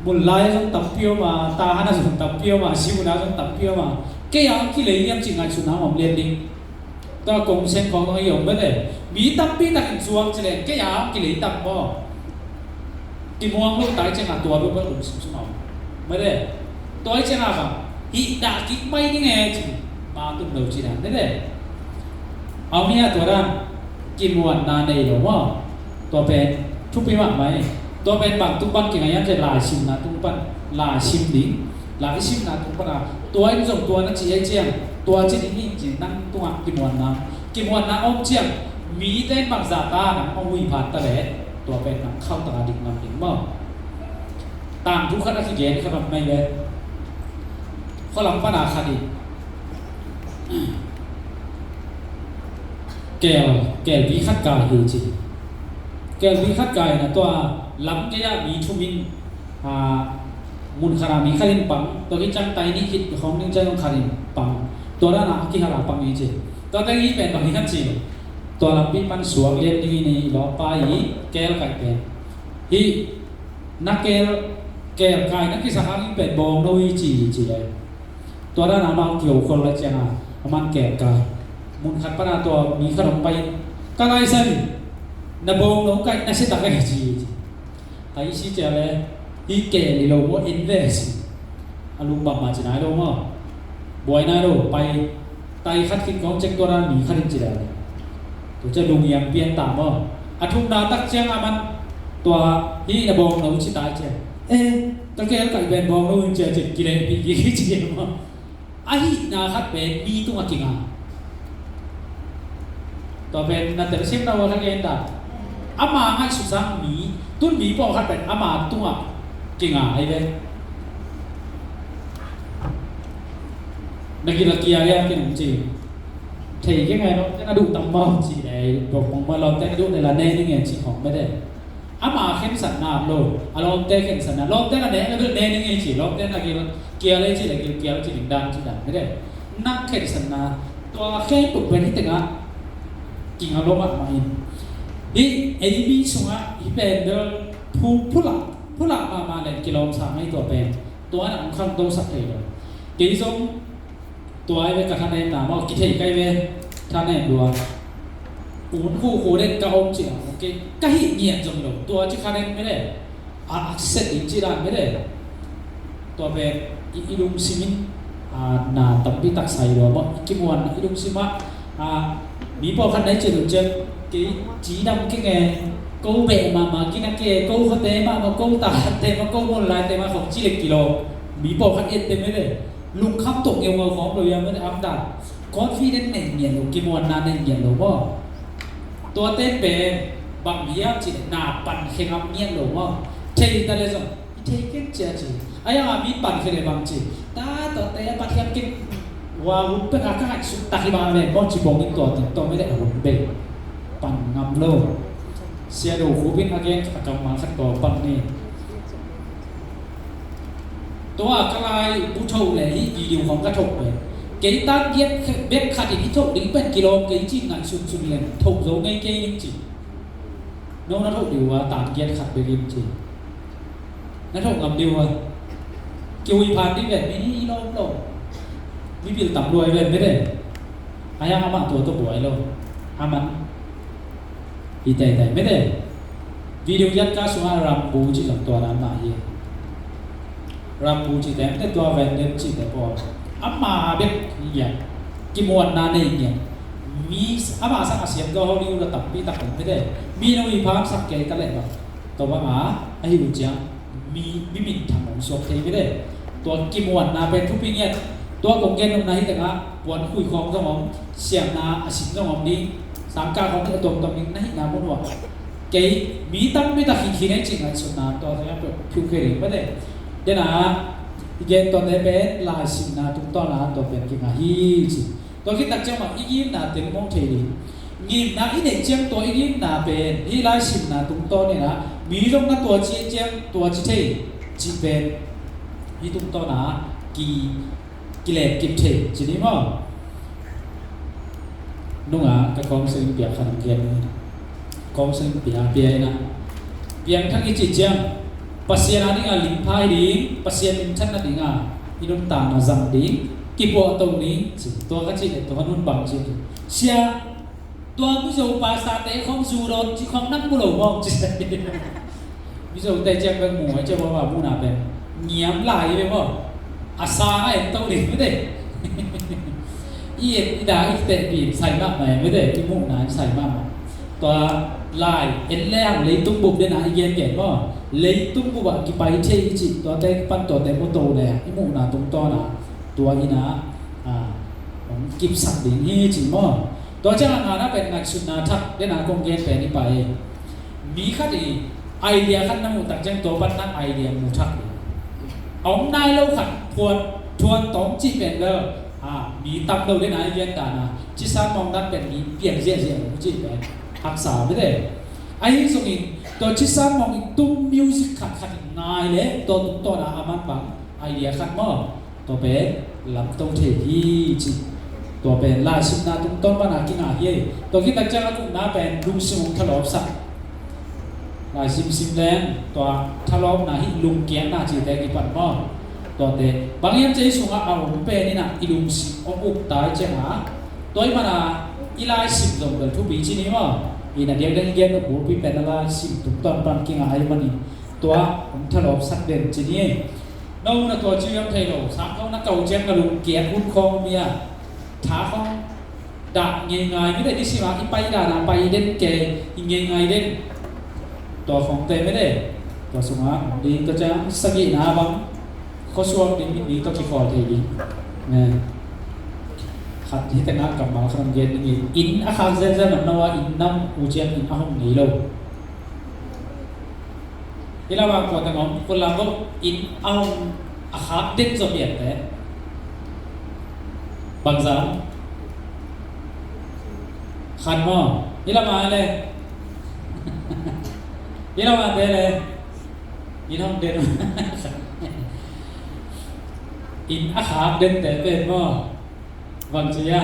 [SPEAKER 1] บุญไล่ต้องตับเปี้ยวมาตาหน้าต้องตับเปี้ยวมาชิวนาต้องตับเปี้ยวมาแกยังที่เลยยังจีไงสุดน้ำผมเรียนดิ้งตัวกงเซนของตัวเองไม่ได้มีตับปีตักจวงจีเลยแกยังที่เลยตับบ่ที่มองลูกตายจังตัวลูกก็หลุดสุดๆไม่ได้ ตัวจะน่าฟังฮิดากิไม่นี่ไงจีมาตุ้มเราจีนั่นเด้เอาเมียตัวนั้นกิมวนนาในหรือว่าตัวเป็นทุกปีมากไหมตัวเป็นบางตุ้มปันเก่งยังจะลาชิมนะตุ้มปันลาชิมดิลาชิมนะตุ้มปันตัวไอ้ส่งตัวนั้นจีไอ้เจียงตัวจีนี่จีนั่งตัวกิมวนนะอ้อมเจียงมีได้บางสาตานะเอาวิพากษ์ตะเละตัวเป็นนักเข้าตาดิ่งนำดิ่งมั่งต่างทุกขณะที่เย็นขนาดไม่เลยข้อหลังปัญหาคดีแก้ววิคัดกายอยู่จีแก้ววิคัดกายนะตัวล้ำแก่มีทุมินมุนคารามีคารินปังตัวที่จังไตนี่คิดของนึงใจของคารินปังตัวนั้นนะที่ฮาราปังนี่จีตัวแต่นี้เป็นบางอย่างจีตัวลำปีมันสวมเย็นนี่นี่ล้อไปแก้วไก่เป็นที่นักแก้วไก่นักที่สักครั้งเป็นบองโดยจีเลยตัวนั้นนะมันเกี่ยวคนละเจ้ามันแก้วไก่มุนขัดปนาตัวมีขนมไปก็ไล่เส้นนับบองน้องไก่นั่นสิตาไก่จีไอ้สิเจ้าเลยที่แก่ในโลกว่าอินเวสอารมณ์แบบมาจากไหนโลกมั้งบ่อยนะโลกไปไต่คัดคิดของเจ้าตัวนั้นมีขัดจีเลยตัวจะลงยังเปลี่ยนตามว่าอาทุมนาตักเชียงอามันตัวที่นับบองน้องชิตาเจ้าตะเกียงไก่เป็นบองน้องเจ้าจิตกิเลสปีกี่เจ้ามั้งไอ้นาคัดเป็นมีตัวกิ่งตัวเป็นนักเตะเชฟเราทั้งเองด่าอามาให้สุดสังมีตุ้นมีปอคัดเป็นอามาตัวกิ่งไอ้เว้ยนักกีฬาเกียร์เนี่ยกินจริงเที่ยังไงเนาะจะกระดูกต่ำมากจีไอ้บอกของมาเราแต่กระดูกในละแน่นี่ไงจีของไม่ได้อามาเข้มสันน้ำโลอารมณ์แต่เข้มสันน้ำลมแต่ละแน่กระดูกแน่นี่ไงจีลมแต่ละเกียร์เลยจีเลยเกียร์จีดึงดังจีดังไม่ได้นักเข้มสันน้ำตัวเข้มตุกเป็นที่ตึงอ่ะกิ่งอารมณ์อะไรนี่ไอ้บีชงอ่ะอีเป็นเดินผู้หลักมาเลยกิโลสามให้ตัวเป็นตัวนั้นข้างโตสักเลยกี่สมตัวไอ้เวกับท่านในหนามว่ากิเทใกล้เวท่านในดัวอูนคู่เด่นกระอมจีโอเคก็หิเงียบจงเลยตัวที่ท่านในไม่ได้อักเสบจีรันไม่ได้ตัวเป็นอีลุงซิมินนาตับปีตักใส่ดัวบ่กิมวนอีลุงซิมะมีพอคันไหนเจอเจอกี่จีดำกี่ไงกู้เบะมากินนักเกะกู้เขาเตะมากู้ตาเตะมากู้บนลายเตะมาของจีเล็กกิโลมีพอคันเอ็ดเต็มไม่ได้ลุงขับตกเอวของเรายังไม่ได้อัพดับคอนฟีเดนซ์เนี่ยลูกกิมวนนานเนี่ยลูกว่าตัวเต้นเป็นบางอย่างจีหนาปั่นเข่งอัพเนี่ยลูกว่าเที่ยแต่เลยส่งเที่ยเก่งเจ้าจีไอ้ยังมีปั่นเข่งบางจีตาตัวเตะปั่นเข่งเก่งว่าหุ่นเป็นอากาศสุดตาที่บ้านเลยบอลจีบงนี่ตัวไม่ได้หุ่นเบะปั่นงำโลเสียดูคู่พินอาเกนกำมาขัดก่อปั่นนี่ตัวกลายผู้ชมเลยวิดีโอของกระทบเลยเกย์ตัดเย็บเบ็ดขัดอีกที่ถกดึงเป็นกิโลเกย์จีนงานสุดเลยถกโซ่ง่ายๆจริงๆน้องนัทถกดีว่าตัดเย็บขัดไปจริงๆนัทถกลำดีว่าเกี่ยวผ่านที่แบบนี้โลกมีพิลตับรวยแบบไม่ได้อายังอามาตัวบวยโลอามันอีแต่ไม่ได้วิดีโอยัดก้าสมารำบูจีกับตัวนั้นมาเยรำบูจีแต่ไม่ตัวแวนเดนจีแต่พออามาเบ็ดเนี่ยกิมวนนาเนเนี่ยมีอามาสักอาเซียนก็เขาเรียกว่าตับปีตับไม่ได้มีน้องอีพามสักแก่กันเลยแบบตัวว่าไอ้หุ่นเจ้ามีบิบินทำของสวมเทไม่ได้ตัวกิมวนนาเป็นทุกปีเนี่ยตัวกงเกนตรงไหนแต่ละวันคุยของสมองเสียงนาอาศินสมองนี้สามการของตัวนี้นั่นนามุนว่าเกย์มีตั้งไม่ตัดขี้ในจริงไอ้สุดนาตัวนี้เป็นผิวเกลี่ยไม่ได้เดี๋ยวนะเกย์ตัวนี้เป็นลายสินนาทุกตัวนะตัวเป็นกี่มาฮีสิตัวที่ตัดเจ้ามาอียิ้มนาเต็มมองเทลียิ้มนาอีเนี่ยเจ้าตัวอียิ้มนาเป็นที่ลายสินนาทุกตัวเนี่ยนะมีตรงนั้นตัวเจ้าตัวจีเทจีเป็นที่ทุกตัวนะกิเลสกิเลสจีนี่มั้งนุ่งกับกองซึ่งเปียกขนมเกี๊ยวกองซึ่งเปียนะเปียทั้งอีจิตเจ้าปัสยานานี่ลิมพายดิ้งปัสยานิมชันนั่นดิ้งอินุนตานาจังดิ้งกิปวตัวนี้ตัวกันจีตัวนุ่นบังจีเสียตัวผู้ชมภาษาเตะของสูรถจีของนักบุรุษมองจีผู้ชมเตะเจ้าเป็นหมูเจ้าบอกว่าผู้น่าเป็นเงียบไหลไปมั้ง อาซาไอ้ต้องดิไม่ได้อีดาอีเตปีใส่มากไหมไม่ได้ที่มุ่งนั้นใส่มากตัวลายเอ็นแรงเลยตุ้งบุบเดนะเย็นเย็นว่าเลยตุ้งบุบอ่ะกี่ไปเที่ยวจิตตัวเต็มปั้นตัวเต็มโตเลยที่มุ่งนั้นตรงตัวนะตัวอีนะผมกิบสักดิ่งนี้จิมั่วตัวเจ้างานนั้นเป็นงานสุนทรเดนะคงเย็นเป็นนี่ไปมีขั้นอีไอเดียขั้นนั้นมุ่งตั้งใจตัวปั้นนั้นไอเดียมุ่งชักเอานายเราขัดทวนตองจีเป็นเลยมีตับเราได้นะเย็นด่านะจิสานมองนั้นเป็นมีเปลี่ยนเสียของจีเป็นหักษาไม่ได้ไอ้ส่วนนี้ตัวจิสานมองอีกตุ้มมิวสิกขัดนายเลยตัวนะอามันปังไอเดียขัดมั่วตัวเป็นลำตรงเทียจีตัวเป็นลายสิบนาตุ้มต้นบ้านกินอาเย่ตัวที่ตั้งใจก็ตุ้มนาเป็นลุงสิงห์ทะเลาะสักลายสิบแรงตัวทะเลาะนะฮิลุงเกียงนาจีแต่กี่ปันมั่วตัวเตบางอย่างใจสูงเอาเป็นนี่นะอิลุงสิอุปตายเจ้าตัวมันอีลายสิบตรงเดินทุบีจีนี่ว่าอีน่ะเดียวกันเย็นกับผู้พิเป็นอะไรสิบถูกต้องปังกินอะไรมันนี่ตัวผมทะเลาะสักเด่นจีนี่น้องน่ะตัวชื่อยังไทยเราสามเขานักเก่าเจ้ากับลุงเกียรคุ้นครองเมียท้าเขาด่าง่ายๆไม่ได้ที่สิมาที่ไปด่าไปเด่นเกย์ง่ายๆเด่นตัวของเตไม่ได้ตัวสูงอ่ะดีตัวจะสกินาบังเขาชวนดีต้องคิดก่อนทีดีนะขัดที่แต่งงานกับมาครั้งเย็นนี่อินอาคาเซนเซนนั่นว่าอินน้ำอุเชียนอินอาหงนี่เราที่เราบอกแต่งงานคนเราก็อินอาหงอาคาเด็กสมัยแต่บางสังขันมั่วที่เรามาเลยที่เรามาเตะเลยอินห้องเด่นอินอาขาเดินแต่เป็นว่าวันเชีย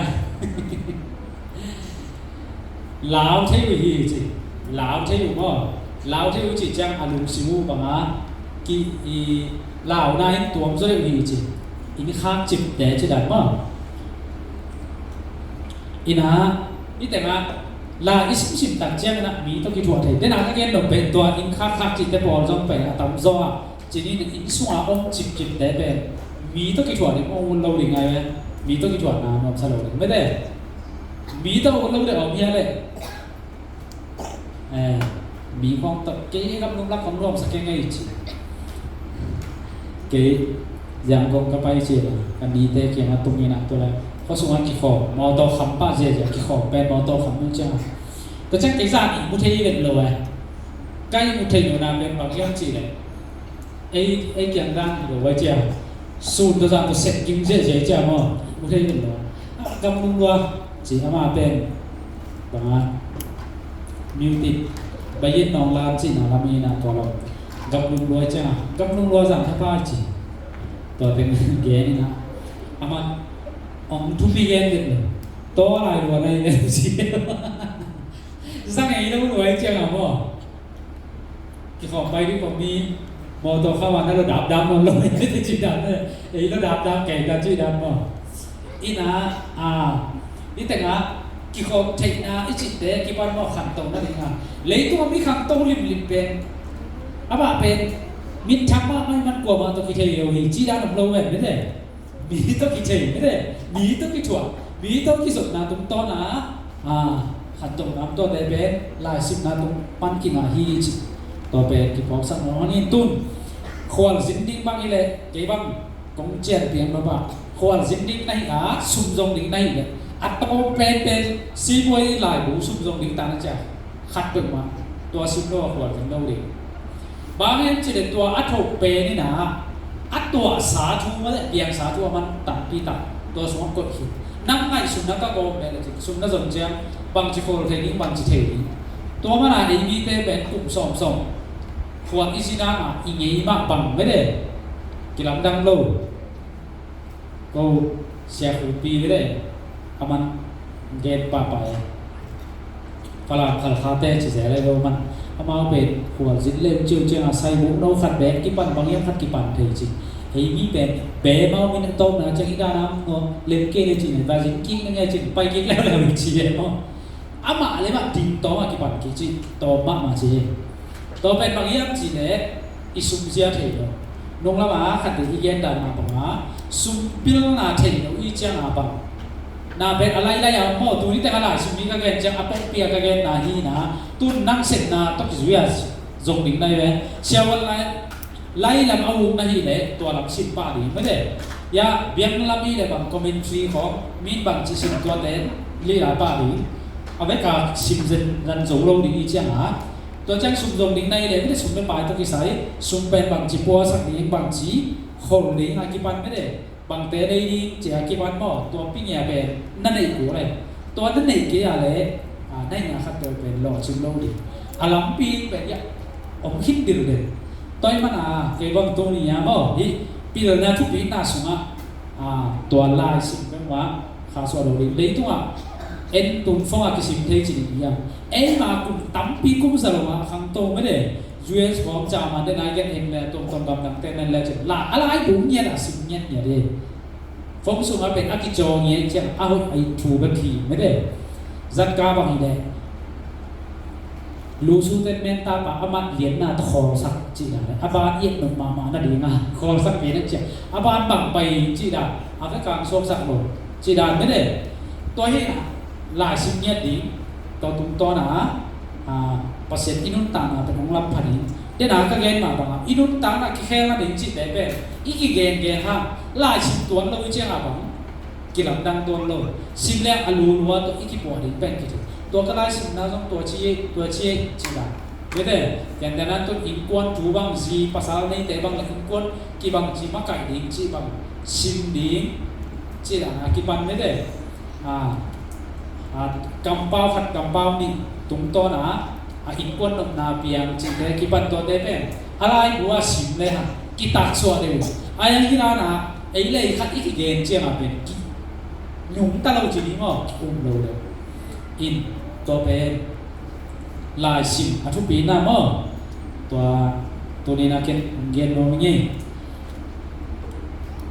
[SPEAKER 1] ลาวเที่ยวฮีจิลาวเที่ยวว่าลาวเที่ยวจิจังอารมณ์สิวบางอ่ะกี่ลาวนายตัวมันจะเรียกฮีจิอินข้างจิบแต่จะได้มั้งอินฮะนี่แต่มาลาอิสมิมตัดเจ้านะมีต้องกี่ถั่วไทยได้นาก็เกณฑ์ดอกเป็นตัวอินข้างจิบแต่พอจงเป็นตำซ้อจีนี่อินส่วนอมจิบแต่เป็นมีต้องกี่ถั่วเนี่ยโอ้เราหรือไงเนี่ยมีต้องกี่ถั่วน้ำนมสลบไม่ได้มีต้องเราได้ออกเมียเลยมีความตะเกียกับนุ่งรักของรวมสักแค่ไงจีเกยยังคงกระไปเจียกันดีแต่เกี่ยงตรงนี้นะตัวอะไรเขาส่งมากี่ขอบมอตอคำป้าเจียกี่ขอบเป็นมอตอคำนุ่งเจ้าแต่จังไอ้ซ่านี่มุทัยเป็นเลยใกล้มุทัยอยู่นานเป็นบางอย่างจีเลยไอ้เกี่ยงดังหรือว่าเจ้าสูตรตัวเซ็ตกิมเจ๊เจ้ามั้งไม่ใช่เป็นหรอกกำลังว่าจีอามาเป็นบางมิวติใบยินน้องลาจีน่ารามีน่าตัวเรากำลังว่าจ้ากำลังว่าสั่งทับป้าจีตัวเป็นเกนี่นะอามาองทุบเกนเด็ดเลยตัวอะไรดูอะไรเนี่ยจีสั่งไงต้องรู้ไอ้เจ้ามั้งกี่ของใบที่ผมมีมอตัวเข้ามาแล้วดับดำมันลงไม่ได้จีดันเลยไอ้แล้วดับแก่กันจีดันมั้งอีน่ะนี่แต่งอ่ะกี่คนเทน่ะอีจิตเตะกี่ปันว่าขันตรงนั่นเองอ่ะเลยตัวมีขันตรงริมเป็นอะไรเป็นมิดชักมากมันกลัวมาตัวกี่เที่ยวหิจีดันของเราแบบนี้เลยมีตัวกี่เที่ยวไม่ได้มีตัวกี่ถั่วมีตัวกี่สุดนะตรงต้นนะขันตรงน้ำตัวเดเป็นลายสิบนะตรงปั้นกี่นาทีจิตัวเป็นกี่พอสักน้อยนี่ตุ้นควรสินดิ้งบ้างนี่เลยเกี่ยบ้างกงเจียนเปลี่ยนมาบ้างควรสินดิ้งในสุ่มจงดิ้งในเลยอัตโตเป็นซีบวยหลายบูสุ่มจงดิ้งตานะจ๊ะขัดเปิดมาตัวซิมโลควรสินโลดิ้งบางอย่างจะเด็ดตัวอัตโตเป็นนี่นะอัตตัวสาธุมาเลยเพียงสาธุมันตัดปีตัดตัวสมองกดหินนั่งไงสุ่มนักก็โกงเลยจิสุ่มนักสนเจ้าบางจิโคลเทนิ่งบางจิเทนิ่งตัวมันอะไรมีเป็นกลุ่มส่งควรอิสินามาอิงเงี้ยมากบังไม่ได้กิลำดังโลก็เสียหูปีไม่ได้อามันเย็นป่าไปฝรั่งขัดขาเตะเสียอะไรก็มันอามาเป็นหัวจิตเล่มเจียวอาศัยบุกโนขัดแบกกี่ปันบางอย่างขัดกี่ปันเทจิเฮ้ยมีเป็นเบะมามีนักโตนะจากที่การน้ำเงาเล่มเกลี่ยจริงแต่จริงกิ้งนั่นไงจริงไปกิ้งแล้วเราจีเนาะอามาเลยว่าดิ้งโตมากี่ปันกี่จีโตมากมาจีตัวเป็นบางอย่างจีเนี่ยอิสุมเสียเถอะนงละมาขัดที่เย็นด่านมาปะมา ซุมปิลนาเทนอีจังอาบังนาเป็นอะไรๆอ่ะหมอตัวนี้แต่ก็หลายซุมนี้ก็เกณฑ์จังอปงเปียก็เกณฑ์นาฮีนะตุนนั่งเสร็จนาต้องจุยจงดิ่งได้เว้เชื่อว่าไล่ลำเอานาฮีเลยตัวลำสิบป่าดีไม่ได้ยาเบียงลำนี้เลยบางคอมเมนทรีของมีบางจิสินตัวเด่นลีลาป่าดีเอาไว้กับสิมเซนรันจงลงดิ่งอีจังหาตัวจังซุมจงดิ่งในเลยไม่ได้ซุมเป็นป่าตัวกี่สายซุมเป็นบางจีปัวสักดิ่งบางจีโคลดิ่งอากิปันไม่ได้บางเตะได้ดิ่งเจ้ากิปันหม้อตัวปิ้งยาเป็นนั่นเองกูเลยตัวนั่นเองกี่อะไรในงานขัดตัวเป็นหล่อซุมลงดิ่งอารมณ์ปีเป็นอย่างผมคิดดีเลยตอนมันเกี่ยวกับตัวนี้อ่ะบ่ที่ปีละนาทุกปีน่าสุงตัวลายสิ่งเป็นว่าข้าสวดเลยเลยตัวเอ็นตุนฟงกิสิมเทจินีอย่างมาคุณตั้มปีคุ้มสรุปข้างโตไม่ได้ US ของจามันได้นายกันเองเลยตรงต่างๆแต่นั่นแหละจะละอะไรบุญเนี่ยสิ่งเนี่ยเด้ฟงสุมาเป็นอากิโจเนี่ยจะเอาไอ้ถูบันทีไม่ได้จัดการบางอย่างลูซูเตนเมนตาปะอามันเลียนนาตะคอสักจีดาอาบานเอียนมานั่นดีนะคอสักเป็นนั่นเจ้าอาบานบังไปจีดาอาฟริกาโซมสักหลงจีดาไม่ได้ตัวเหี้ยหลายสิ่งเนี่ยดีตัวตุ้มตัวน่ะเปอร์เซ็นต์อินุนตาน่ะเป็นของลำพันธ์เดี๋ยวน่ะก็เกณฑ์มาบ้างอินุนตาน่ะแค่ละหนึ่งจีได้เป็นอีกเกณฑ์ฮะหลายสิ่งตัวเราวิจัยมาบ้างกี่ลำดังตัวเราสิ่งแรกอลูนว่าตัวอีกปวดอีกเป็นกี่ตัวก็ไล่สิ่งนั้นตัวชี้จีดาไม่ได้อย่างนั้นตัวอินกวนจูบังจีภาษาในแต่บางอินกวนกี่บางจีมาไก่ดิ้งจีบางซิมดิ้งจีดากี่ปันไม่ได้กำเป้าขัดกำเป้านี่ตรงตัวนะอินกวนนาเปียงจีได้กี่ปันตัวได้เป็นอะไรบัวซิมเลยฮะกี่ตักส่วนเดียวไอ้ยังที่นั่นนะไอ้เลยขัดอีกเกณฑ์เจ้ามาเป็นยุ่งตลอดจีนี้มั้งเราเลยอินตัวเป็นลายซิมทุกปีน่ะมั้งตัวนี้นะเกณฑ์ลงงี้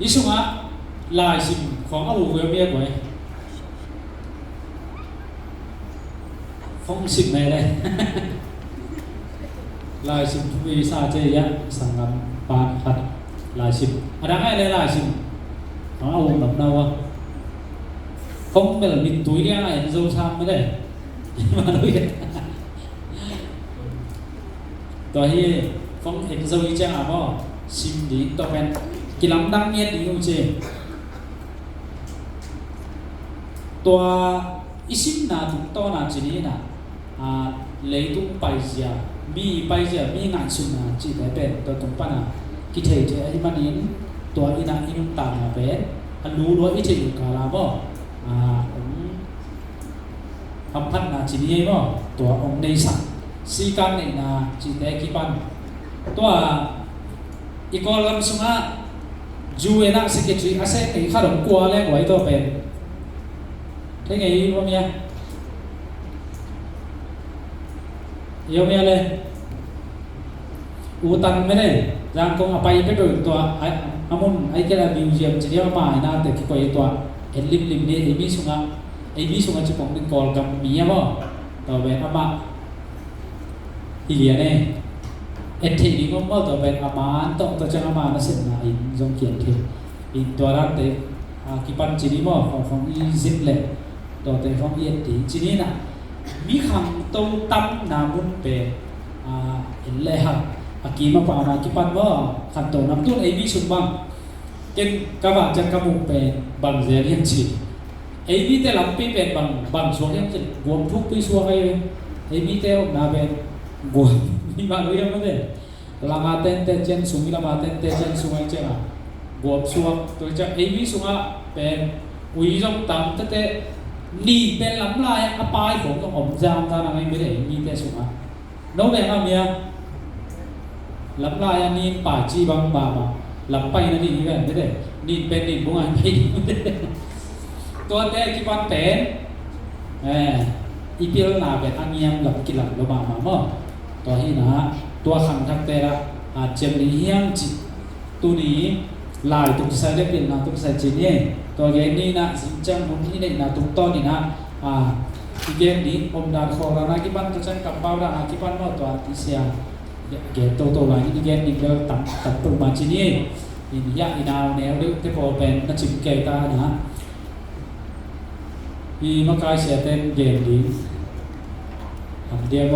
[SPEAKER 1] ยิ่งสุดอ่ะลายซิมของอาลูกเมียกวยฟงซิมไหนเลยลายซิมทุกปีซาเจียสังกัดปานขัดลายซิมอะไรไงเลยลายซิมของอาลูกแบบนั้นวะฟงเป็นมิตรตุ้ยเนี่ยไอ้โจชามไม่ได้มาด้วยตัวที่ฟงเห็นโจยจ้าบ่ซิมดีตัวเป็นกี่ลำดังเงี้ยดีอยู่เจตัวอิสิมนาตุตัวนาจีนี่นะเลยตุ้งไปเสียมีงานสุนนะจีได้เป็นตัวตุ้งปะนะคิดเห็นเจไอ้มันนี้ตัวอินาอินุตานาเป็นรู้ว่าอิเทอยู่กาลาบ่ทำพันนาจีนี่บ่ตัวองค์ในสัตว์สีกันในนาจีได้กี่ปันตัวอีกอลัมสุงะจูเอนักสิเกจีอาเซ่ไอ้ข้าดงกัวเล่นไว้ตัวเป็นthế ngày hôm nay yêu mẹ lên u tan mấy này giang công apa itu tuh amun ai kira museum jadi apa ina te kiko itu lim ni ebi sunga cepong di kol kam mia bo tau ben apa ilia ne ethi ni ngom bo tau ben aman to chang aman na sen na in jong kian the in tua ran te kipan chini mo phong i zip leตัวแต่ของเอียดดีจีนี่นะมีคำตัวตั้มนาบุญเป็นเห็นเลยครับอากีมาป่ามากิปันว่าขันตัวน้ำต้นไอ้มีสุดบ้างเก่งกระบะจะกระมุกเป็นบางเสียเรียนจีไอ้มีแต่ลำปีเป็นบางช่วงยังจะรวมทุกปีช่วงไอ้มีแต่นาเป็นกวมมีบางเรื่องนั่นเองลามาเต้นเต้นเจนสุงลามาเต้นเต้นเจนสุงไอ้เจ้ากวมช่วงตัวจะไอ้มีสุงเป็นอุ้ยต้องตั้มเต้นี่เป็นลำลายอปายของกับผมจามตาหนังไม่ได้มีแต่สุมาโน้ตแบบว่าเมียลำลายอันนี้ป่าจีบังบามาลำไปนั่นนี่แบบไม่ได้นี่เป็นนี่บุ้งอันพี่ตัวแต่กี่วันแต่อีพิลนาเป็นอันยังหลับกินหลับระบาดมาเมื่อตัวที่นะตัวขังทักแต่ละเจมนี้เฮียงจิตัวนี้ลายตุกใส่ได้เป็นนะตุกใส่จีนี่ตัวเกมนี้นะสิจังมุนที่เด็กนะตุกต้นนี่นะเกมนี้ผมด่าขอแล้วนะกี่ปันจะใช้กับเป้าละกี่ปันเมื่อตัวที่เสียเกมโตๆหลายที่เกมนี้ก็ตัดตัวมาจีนี่ อินยะอินาวแนวดึกที่พอเป็นนักจิมเกตานะฮะมีมากายเสียเต็มเย็นดีทำเดียโม